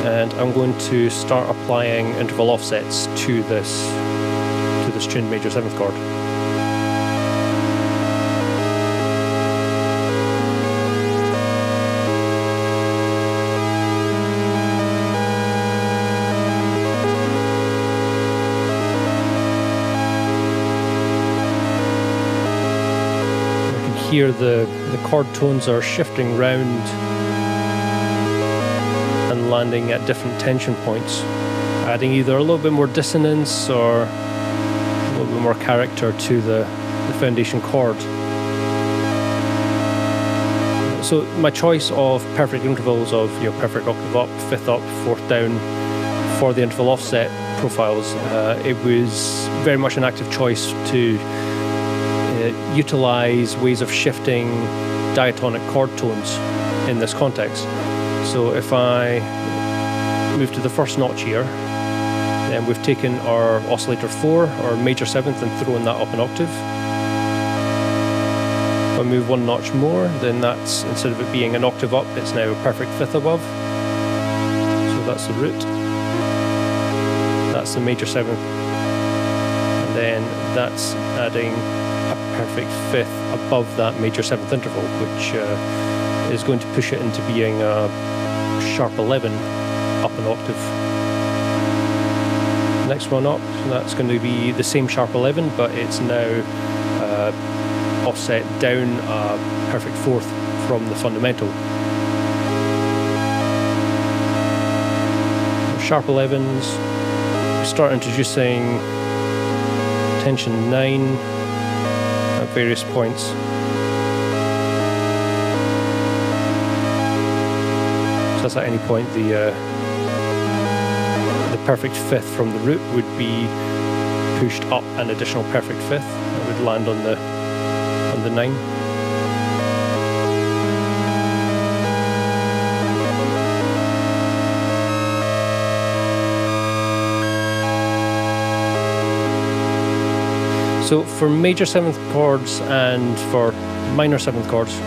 And I'm going to start applying interval offsets to this tuned major 7th chord. Here the chord tones are shifting round and landing at different tension points, adding either a little bit more dissonance or a little bit more character to the foundation chord. So my choice of perfect intervals of perfect octave up, 5th up, 4th down for the interval offset profiles, it was very much an active choice to utilize ways of shifting diatonic chord tones in this context. So if I move to the first notch here, then we've taken our oscillator 4, or major 7th, and thrown that up an octave. If I move one notch more, then that's, instead of it being an octave up, it's now a perfect 5th above. So that's the root. That's the major 7th. And then that's adding a perfect 5th above that major 7th interval, which is going to push it into being a sharp 11 up an octave. Next one up, that's going to be the same sharp 11, but it's now offset down a perfect 4th from the fundamental. Sharp 11s, we start introducing tension 9 at various points. So that's at any point the perfect 5th from the root would be pushed up an additional perfect 5th. It would land on the 9. So for major 7th chords and for minor 7th chords,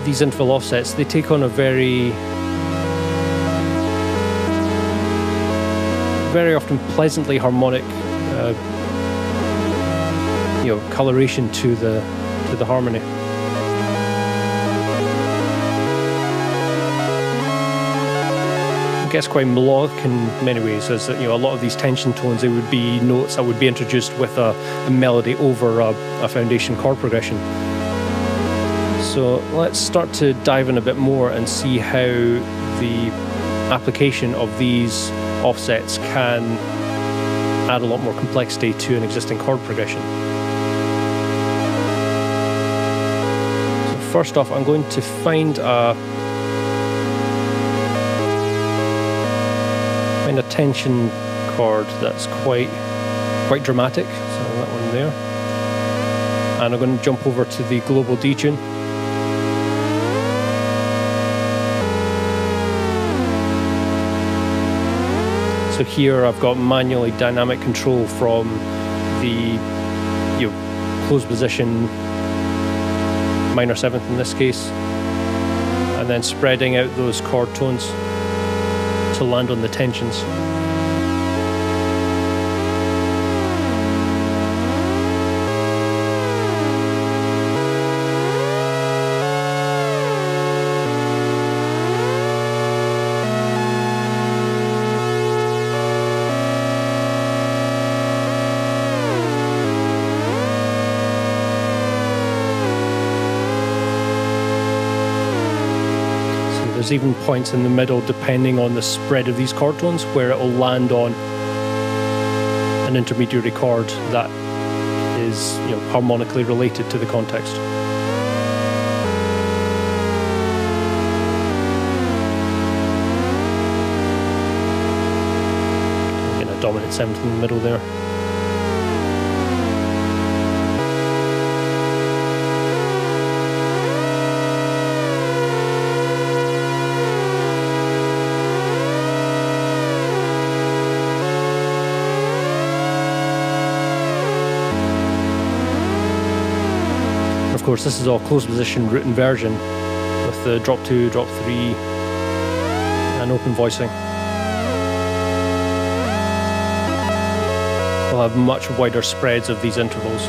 these interval offsets, they take on a very very often pleasantly harmonic, coloration to the harmony. It gets quite melodic in many ways, as a lot of these tension tones, they would be notes that would be introduced with a melody over a foundation chord progression. So let's start to dive in a bit more and see how the application of these offsets can add a lot more complexity to an existing chord progression. So first off, I'm going to find a tension chord that's quite dramatic, so that one there, and I'm going to jump over to the global detune. So here I've got manually dynamic control from the closed position minor seventh in this case, and then spreading out those chord tones to land on the tensions. There's even points in the middle, depending on the spread of these chord tones, where it will land on an intermediary chord that is harmonically related to the context. Again, a dominant seventh in the middle there. Of course, this is all closed position root inversion with the drop 2, drop 3 and open voicing. We'll have much wider spreads of these intervals.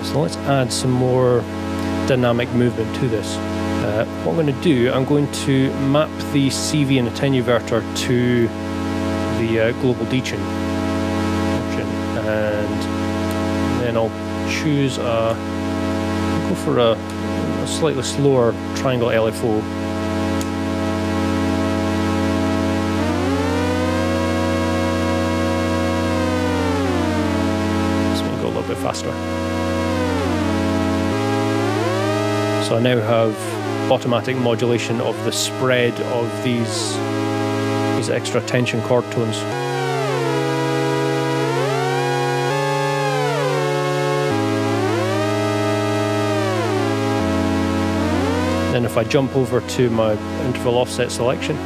So let's add some more dynamic movement to this. What I'm going to do, I'm going to map the CV and attenuverter to the global detune option, and then I'll choose go for a slightly slower triangle LFO. This will go a little bit faster. So I now have automatic modulation of the spread of these extra tension chord tones. Then if I jump over to my interval offset selection,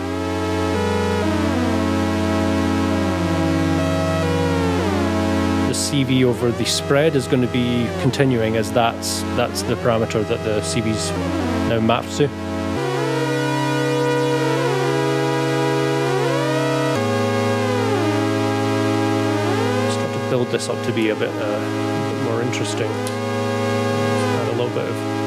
CV over the spread is going to be continuing, as that's the parameter that the CV's now mapped to. Start to build this up to be a bit more interesting. Add a little bit of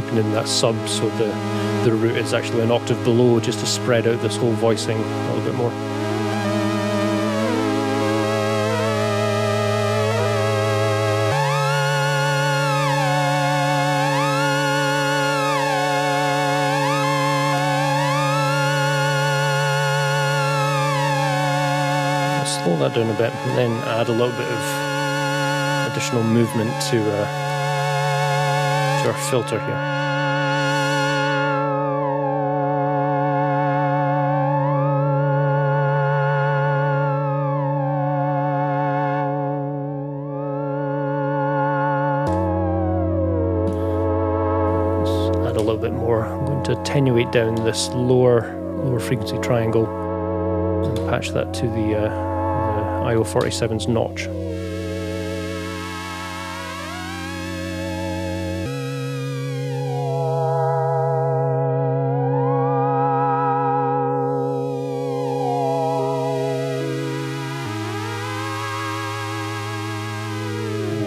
keeping in that sub, so the root is actually an octave below, just to spread out this whole voicing a little bit more. Slow that down a bit, and then add a little bit of additional movement to our filter here. Let's add a little bit more. I'm going to attenuate down this lower frequency triangle and patch that to the IO47's notch.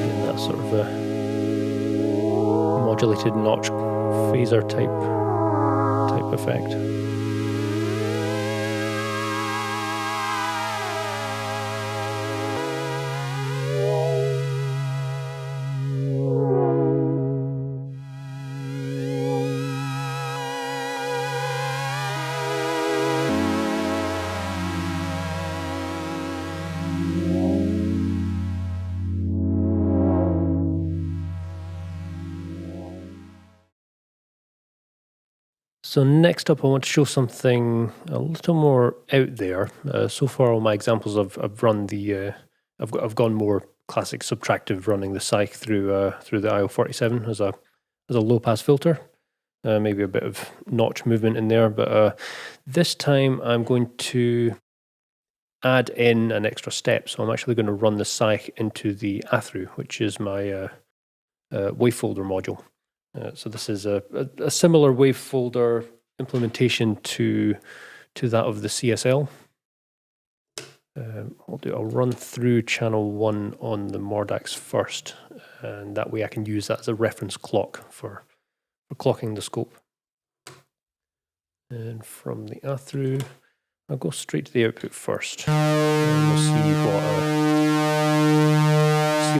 And that sort of a modulated notch phaser type effect. So next up, I want to show something a little more out there. So far, all my examples, I've run the, I've gone more classic subtractive, running the Saïch through the IO47 as a low pass filter. Maybe a bit of notch movement in there, but this time I'm going to add in an extra step. So I'm actually going to run the Saïch into the Instruō, which is my wavefolder module. So this is a similar wavefolder implementation to that of the CSL. I'll run through channel 1 on the modulation first, and that way I can use that as a reference clock for clocking the scope. And from the Instruō, I'll go straight to the output first, and we'll see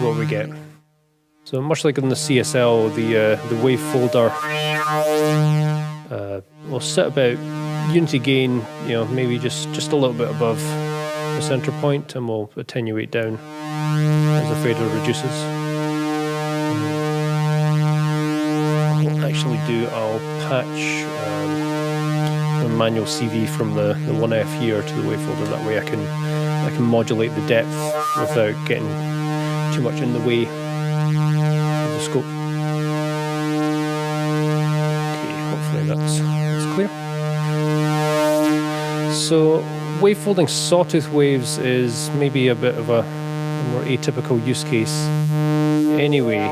what we get. So much like on the CSL, the wavefolder will sit about unity gain, maybe just a little bit above the center point, and we'll attenuate down as the fader reduces. What I'll actually do, I'll patch a manual CV from the 1F here to the wavefolder. That way I can modulate the depth without getting too much in the way of the scope. Okay, hopefully that's clear. So wavefolding sawtooth waves is maybe a bit of a more atypical use case anyway.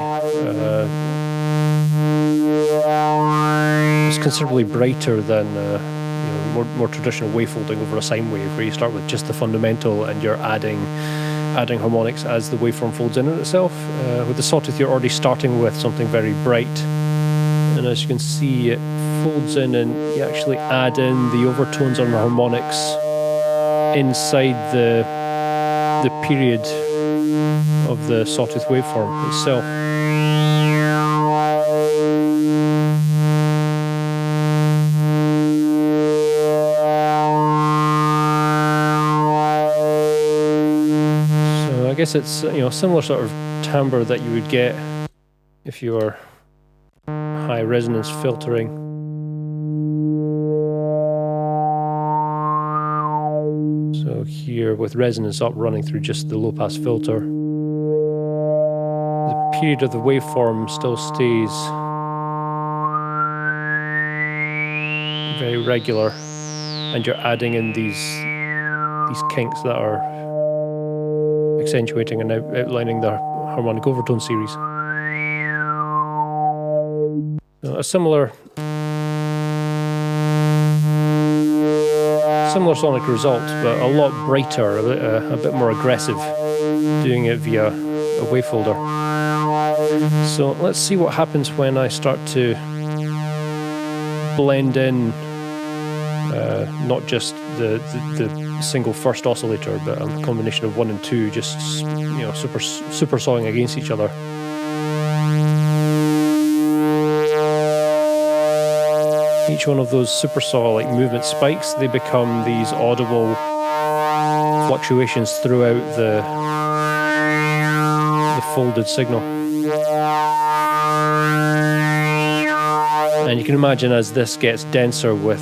It's considerably brighter than more traditional wavefolding over a sine wave, where you start with just the fundamental and you're adding harmonics as the waveform folds in on itself. With the sawtooth, you're already starting with something very bright, and as you can see, it folds in and you actually add in the overtones on the harmonics inside the period of the sawtooth waveform itself. So I guess it's a similar sort of timbre that you would get if you were high resonance filtering. So here, with resonance up running through just the low pass filter, the period of the waveform still stays very regular, and you're adding in these kinks that are accentuating and outlining the harmonic overtone series. So a similar sonic result, but a lot brighter, a bit more aggressive, doing it via a wavefolder. So let's see what happens when I start to blend in not just the single first oscillator, but a combination of 1 and 2, just super sawing against each other. Each one of those super saw-like movement spikes, they become these audible fluctuations throughout the folded signal. And you can imagine as this gets denser with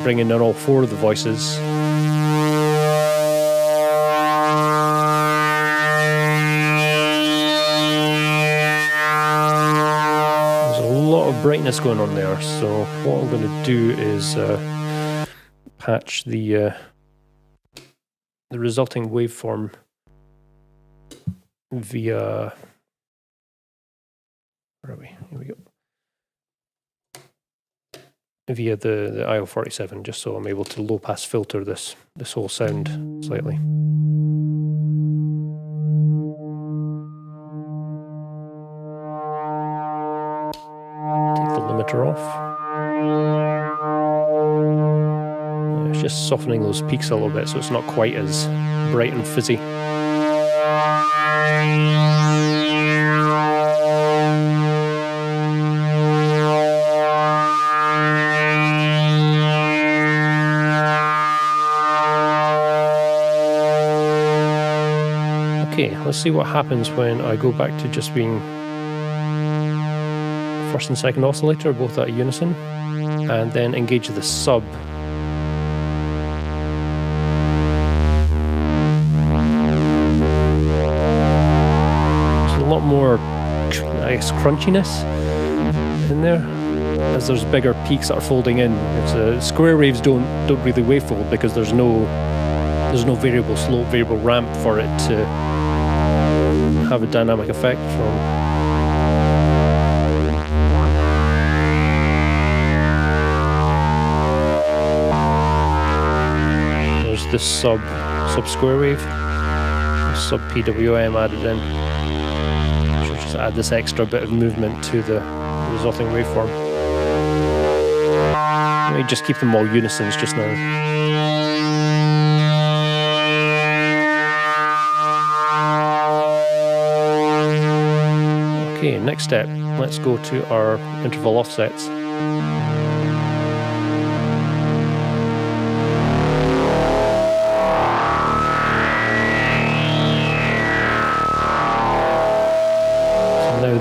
bringing in all 4 of the voices, there's a lot of brightness going on there. So what I'm going to do is patch the resulting waveform via, where are we? Here we go. Via the IO47, just so I'm able to low pass filter this whole sound slightly. Take the limiter off. It's just softening those peaks a little bit so it's not quite as bright and fizzy. Okay, let's see what happens when I go back to just being first and second oscillator, both at unison, and then engage the sub. There's a lot more, I guess, crunchiness in there, as there's bigger peaks that are folding in. Square waves don't really wavefold because there's no variable slope, variable ramp for it to have a dynamic effect from. There's this sub square wave, sub PWM added in, which will just add this extra bit of movement to the resulting waveform. Let me just keep them all unisons just now. Okay, next step, let's go to our interval offsets. So now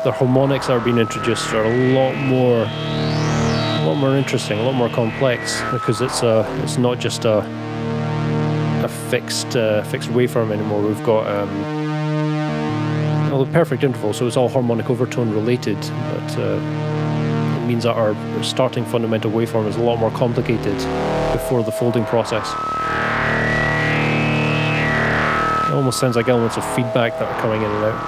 the harmonics that are being introduced are a lot more interesting, a lot more complex, because it's not just a fixed waveform anymore. We've got the perfect interval, so it's all harmonic overtone related, but it means that our starting fundamental waveform is a lot more complicated before the folding process. It almost sounds like elements of feedback that are coming in and out.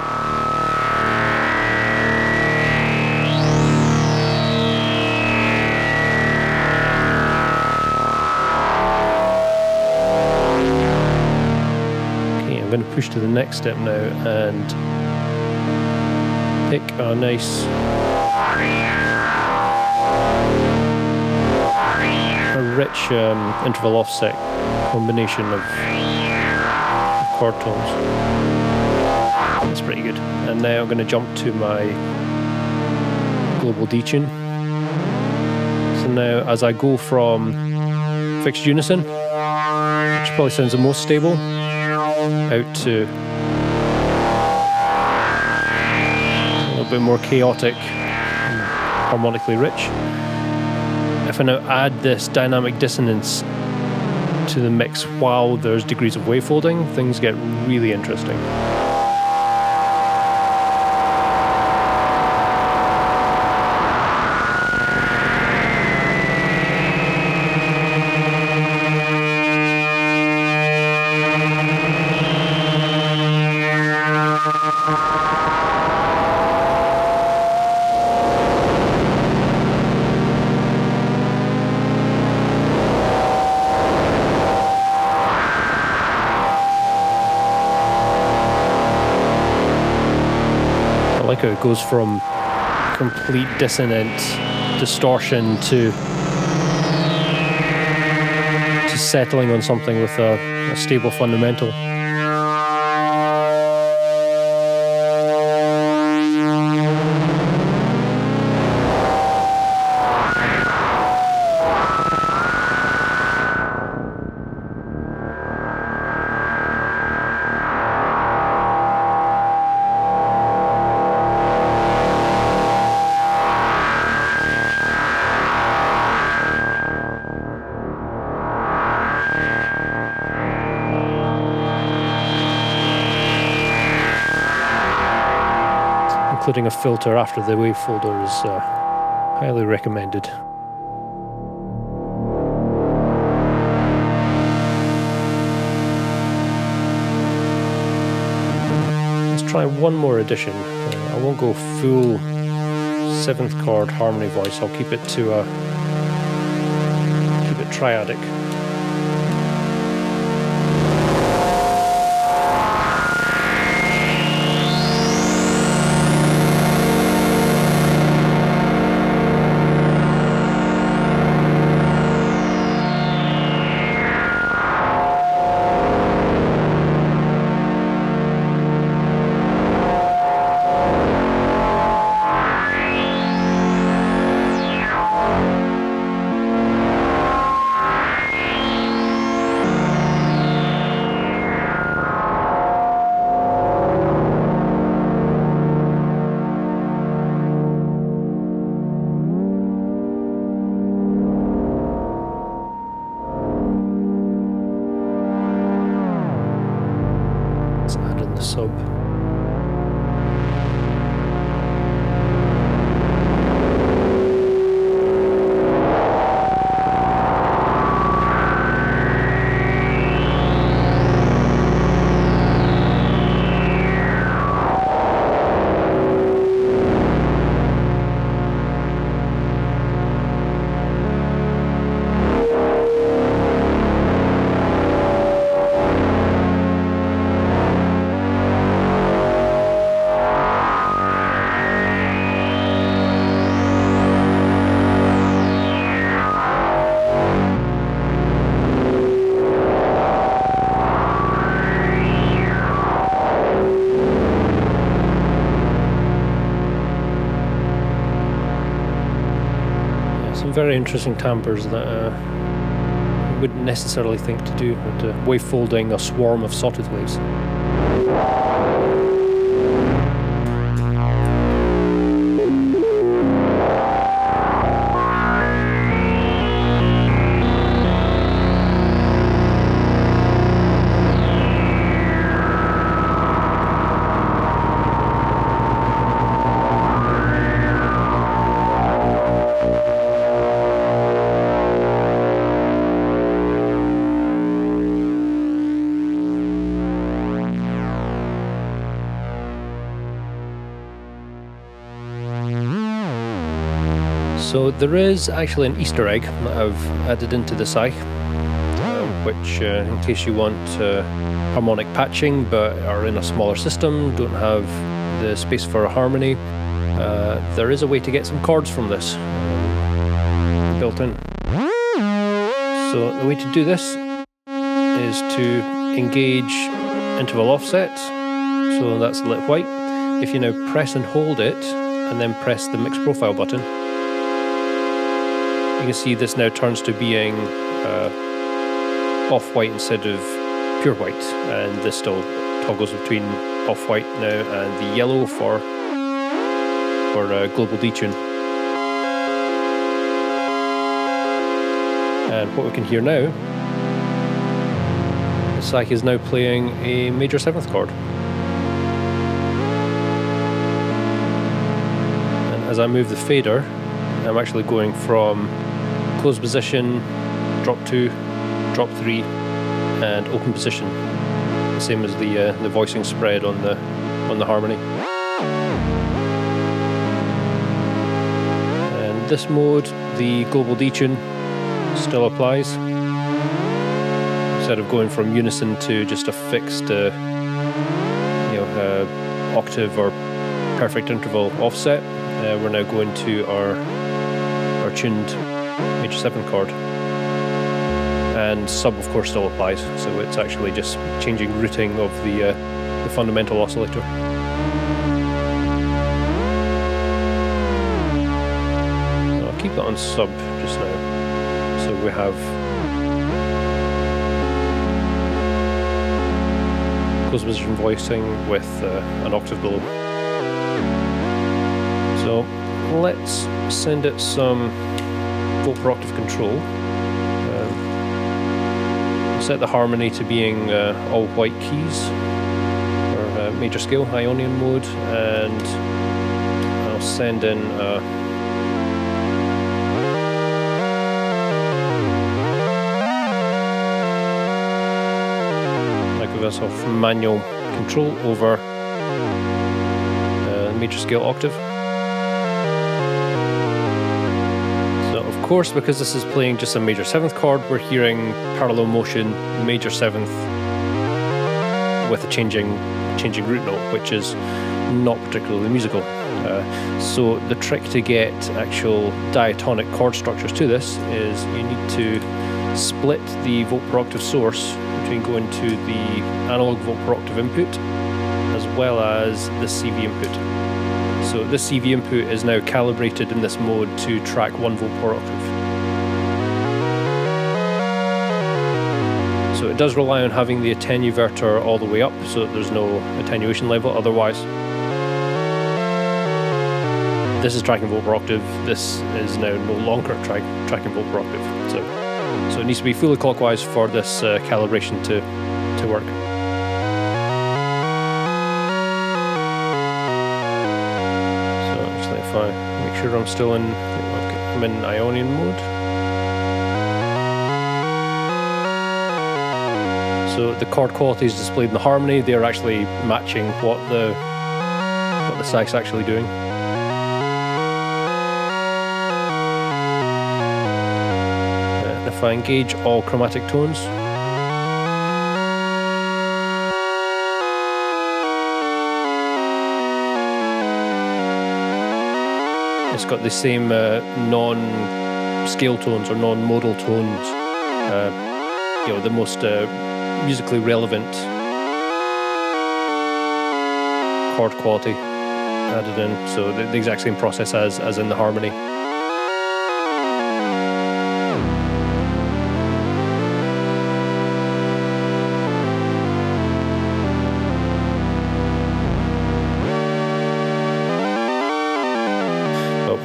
Okay, I'm going to push to the next step now and pick a nice, rich interval offset combination of chord tones. That's pretty good. And now I'm going to jump to my global detune. So now as I go from fixed unison, which probably sounds the most stable, out to a bit more chaotic and harmonically rich. If I now add this dynamic dissonance to the mix while there's degrees of wavefolding, things get really interesting. It goes from complete dissonant distortion to settling on something with a stable fundamental. Including a filter after the wavefolder is highly recommended. Let's try one more addition. I won't go full 7th chord harmony voice. I'll keep it to keep it triadic. Sub. Some very interesting timbres that you wouldn't necessarily think to do with wavefolding a swarm of sawtooth waves. So there is actually an Easter egg that I've added into the Saïch, which in case you want harmonic patching but are in a smaller system, don't have the space for a harmony, there is a way to get some chords from this built in. So the way to do this is to engage interval offsets, so that's lit white. If you now press and hold it and then press the mix profile button, you can see this now turns to being off-white instead of pure white, and this still toggles between off-white now and the yellow for global detune. And what we can hear now, the Saïch is now playing a major 7th chord. And as I move the fader, I'm actually going from closed position, drop 2, drop 3, and open position. The same as the voicing spread on the harmony. And this mode, the global detune still applies. Instead of going from unison to just a fixed, octave or perfect interval offset, we're now going to our are tuned major 7th chord. And sub, of course, still applies, so it's actually just changing routing of the fundamental oscillator. So I'll keep that on sub just now. So we have closed position voicing with an octave below. So let's send it some volt per octave control. Set the harmony to being all white keys, or major scale, Ionian mode, and I'll send in like with this of manual control over major scale octave. Of course, because this is playing just a major 7th chord, we're hearing parallel motion, major 7th, with a changing root note, which is not particularly musical. So the trick to get actual diatonic chord structures to this is you need to split the volt per octave source between going to the analog volt per octave input as well as the CV input. So this CV input is now calibrated in this mode to track 1 volt per octave. So it does rely on having the attenuverter all the way up so that there's no attenuation level otherwise. This is tracking volt per octave, this is now no longer tracking volt per octave. So it needs to be fully clockwise for this calibration to work. If I make sure I'm still in, I'm in Ionian mode. So the chord quality is displayed in the harmony. They're actually matching what the Saïch's actually doing. If I engage all chromatic tones, it's got the same non-scale tones or non-modal tones, the most musically relevant chord quality added in. So the exact same process as in the harmony.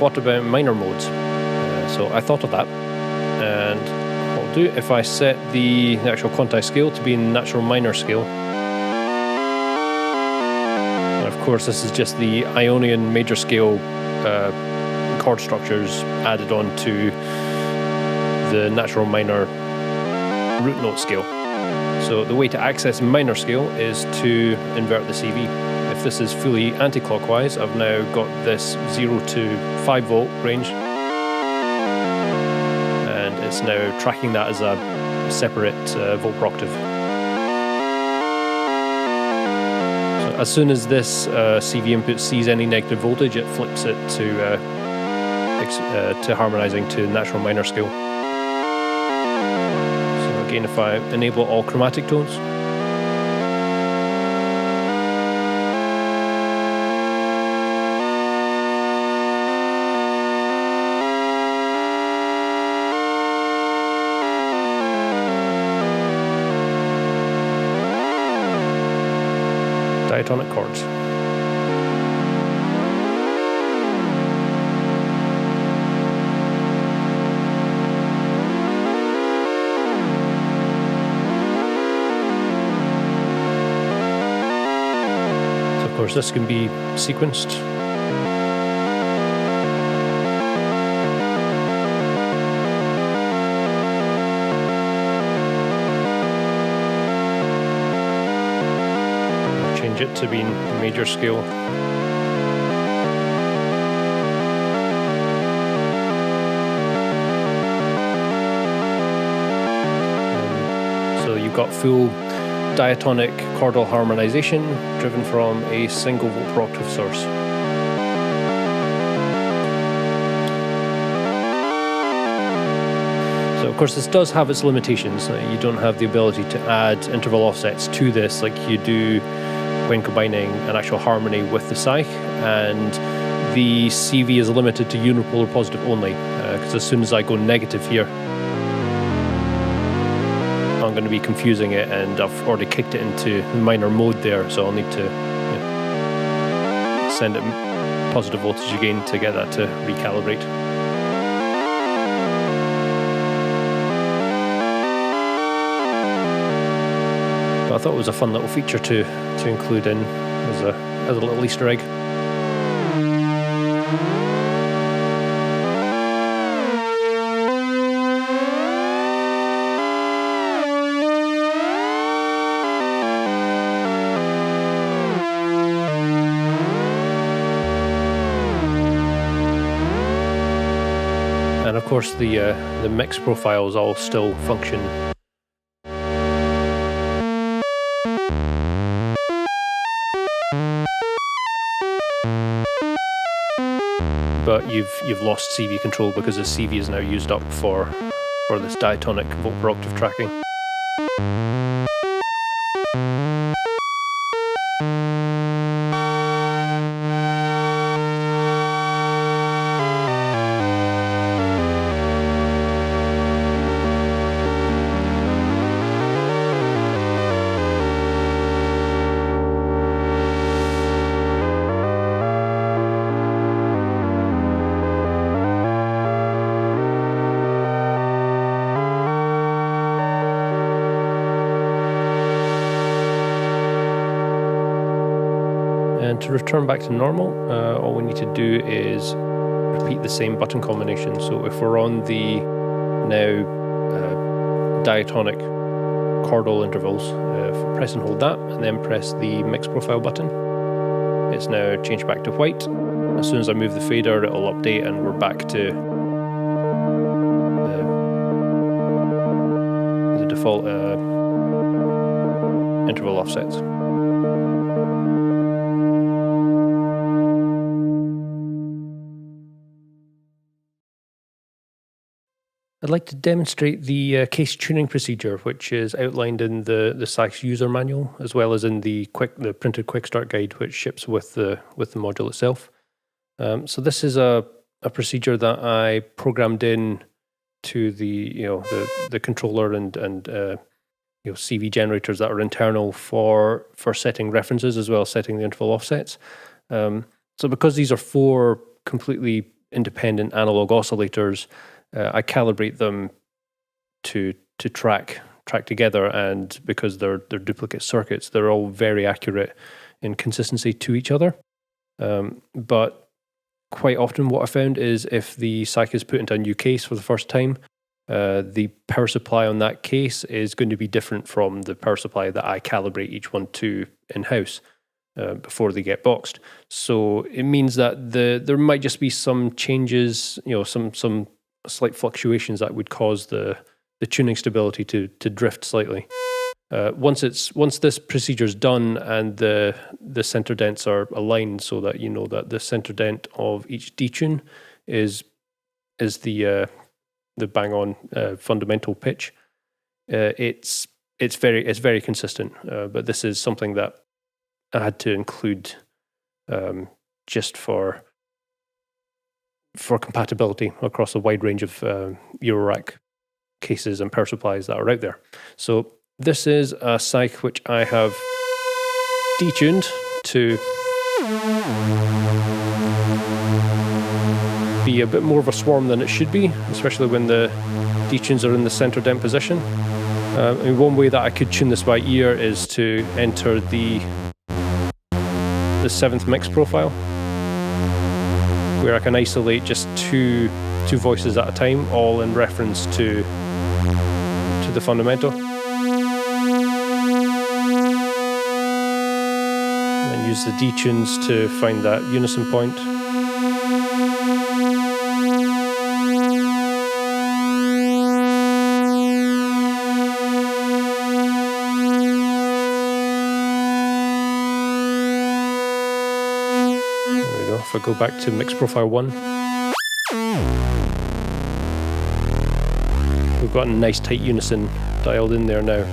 What about minor modes? So I thought of that, and what I'll do, if I set the actual quantize scale to be in natural minor scale, and of course this is just the Ionian major scale chord structures added on to the natural minor root note scale. So the way to access minor scale is to invert the CV. If this is fully anti-clockwise, I've now got this 0 to 5 volt range, and it's now tracking that as a separate volt per octave. So as soon as this CV input sees any negative voltage, it flips it to harmonizing to natural minor scale. So again, if I enable all chromatic tones, diatonic chords. So of course this can be sequenced. It to be in major scale. So you've got full diatonic chordal harmonization driven from a single volt per octave source. of course, this does have its limitations. You don't have the ability to add interval offsets to this like you do when combining an actual harmony with the Saïch, and the CV is limited to unipolar positive only, because as soon as I go negative here, I'm going to be confusing it, and I've already kicked it into minor mode there, so I'll need to send it positive voltage again to get that to recalibrate. But I thought it was a fun little feature to include in as a little Easter egg. And of course the mix profiles all still function. But you've lost CV control because the CV is now used up for this diatonic volt per octave tracking. And to return back to normal, all we need to do is repeat the same button combination. So if we're on the now diatonic chordal intervals, press and hold that, and then press the mix profile button. It's now changed back to white. As soon as I move the fader, it'll update, and we're back to the default interval offsets. I'd like to demonstrate the case tuning procedure, which is outlined in the Saïch user manual, as well as in the printed quick start guide, which ships with the module itself. So this is a procedure that I programmed in to the controller and CV generators that are internal for setting references, as well as setting the interval offsets. So because these are 4 completely independent analog oscillators, I calibrate them to track together, and because they're duplicate circuits, they're all very accurate in consistency to each other. But quite often what I found is if the Saïch is put into a new case for the first time, the power supply on that case is going to be different from the power supply that I calibrate each one to in-house before they get boxed. So it means that there might just be some changes, some slight fluctuations that would cause the tuning stability to drift slightly. Once this procedure is done and the center dents are aligned so that you know that the center dent of each detune is the bang on fundamental pitch, it's very consistent. But this is something that I had to include just for compatibility across a wide range of eurorack cases and power supplies that are out there. So this is a Saïch which I have detuned to be a bit more of a swarm than it should be, especially when the detunes are in the center dent position. And one way that I could tune this by ear is to enter the 7th mix profile, where I can isolate just two voices at a time, all in reference to the fundamental. And use the detunes to find that unison point. There we go. If I go back to mix profile 1, we've got a nice tight unison dialed in there now,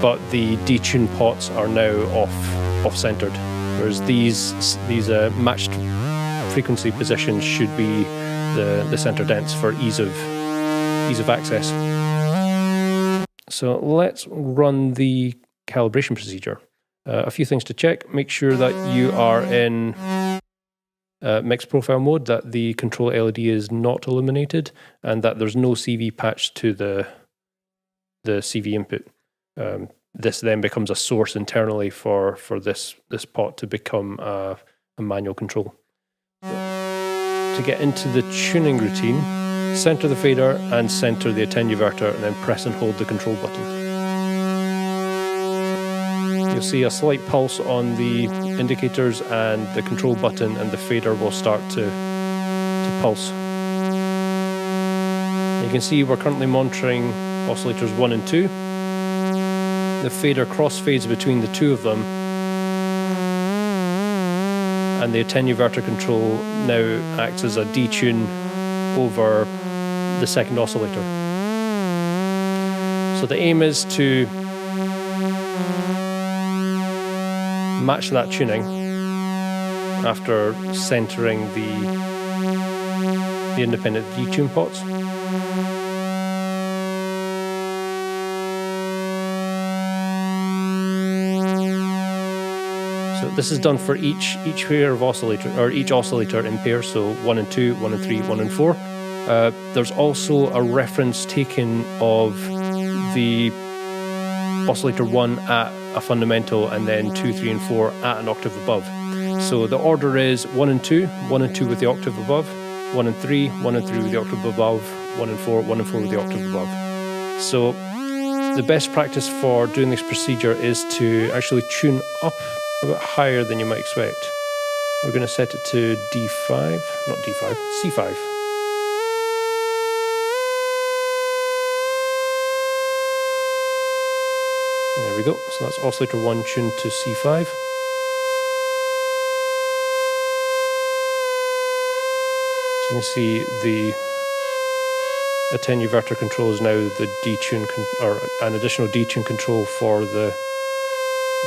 but the detuned pots are now off-centered, whereas these matched frequency positions should be the center dents for ease of access. So let's run the calibration procedure. A few things to check. Make sure that you are in mixed profile mode, that the control LED is not illuminated, and that there's no CV patched to the CV input. This then becomes a source internally for this pot to become a manual control. To get into the tuning routine, center the fader and center the attenuverter, and then press and hold the control button. You'll see a slight pulse on the indicators and the control button, and the fader will start to pulse. You can see we're currently monitoring oscillators 1 and 2. The fader crossfades between the two of them, and the attenuverter control now acts as a detune over the second oscillator. So the aim is to match that tuning after centering the independent detune pots. So this is done for each pair of oscillator, or each oscillator in pairs, so 1 and 2, 1 and 3, 1 and 4. There's also a reference taken of the oscillator 1 at a fundamental, and then 2, 3, and 4 at an octave above. So the order is 1 and 2, 1 and 2 with the octave above, 1 and 3, 1 and 3 with the octave above, 1 and 4, 1 and 4 with the octave above. So the best practice for doing this procedure is to actually tune up a bit higher than you might expect. We're going to set it to D5, not D5, C5. There we go, so that's oscillator 1 tuned to C5. So you can see the attenuverter control is now the detune, or an additional detune control for the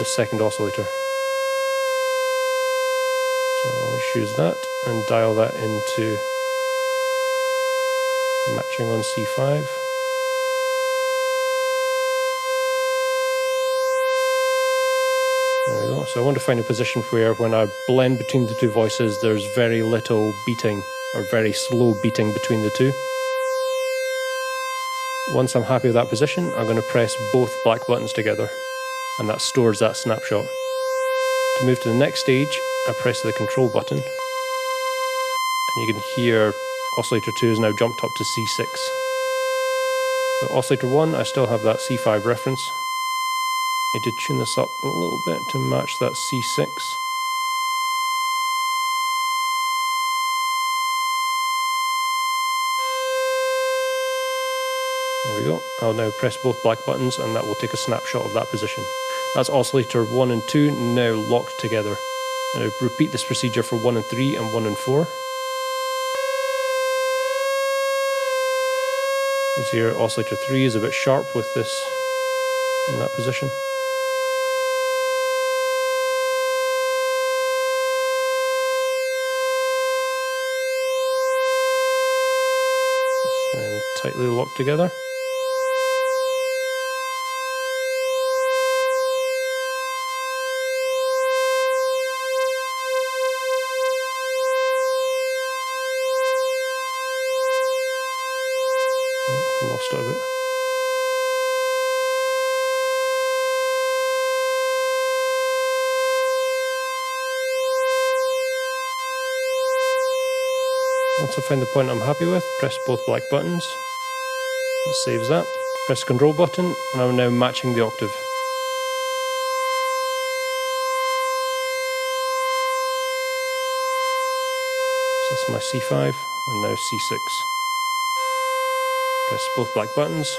second oscillator. So I'll choose that and dial that into matching on C5. There we go. So I want to find a position where when I blend between the two voices, there's very little beating, or very slow beating between the two. Once I'm happy with that position, I'm going to press both black buttons together, and that stores that snapshot. To move to the next stage, I press the control button, and you can hear oscillator 2 is now jumped up to C6. So oscillator 1, I still have that C5 reference. I need to tune this up a little bit to match that C6. There we go. I'll now press both black buttons, and that will take a snapshot of that position. That's oscillator 1 and 2 now locked together. Now repeat this procedure for 1 and 3 and 1 and 4. You see here oscillator 3 is a bit sharp with this in that position. And tightly locked together. Lost it a bit. Once I find the point I'm happy with, press both black buttons. That saves that. Press the control button, and I'm now matching the octave. So that's my C5, and now C6. Press both black buttons.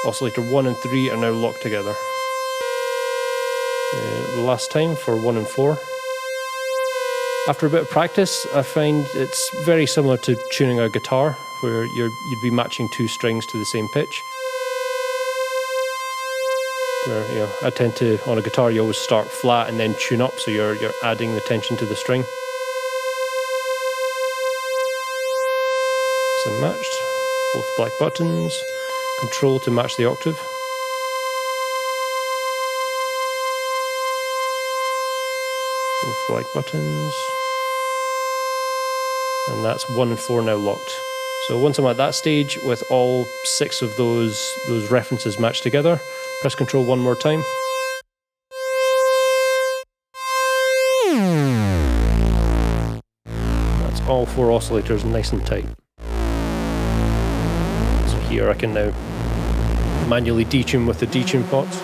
Oscillator 1 and 3 are now locked together. The last time for 1 and 4. After a bit of practice, I find it's very similar to tuning a guitar, where you'd be matching two strings to the same pitch. where I tend to, on a guitar, you always start flat and then tune up, so you're adding the tension to the string. So matched, both black buttons, control to match the octave. Both black buttons. And that's 1 and 4 now locked. So once I'm at that stage with all 6 of those references matched together, press Control 1 more time. That's all 4 oscillators nice and tight. So here I can now manually detune with the detune pots.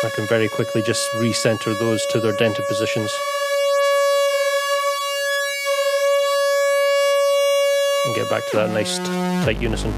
I can very quickly just recenter those to their dented positions. And get back to that nice tight unison.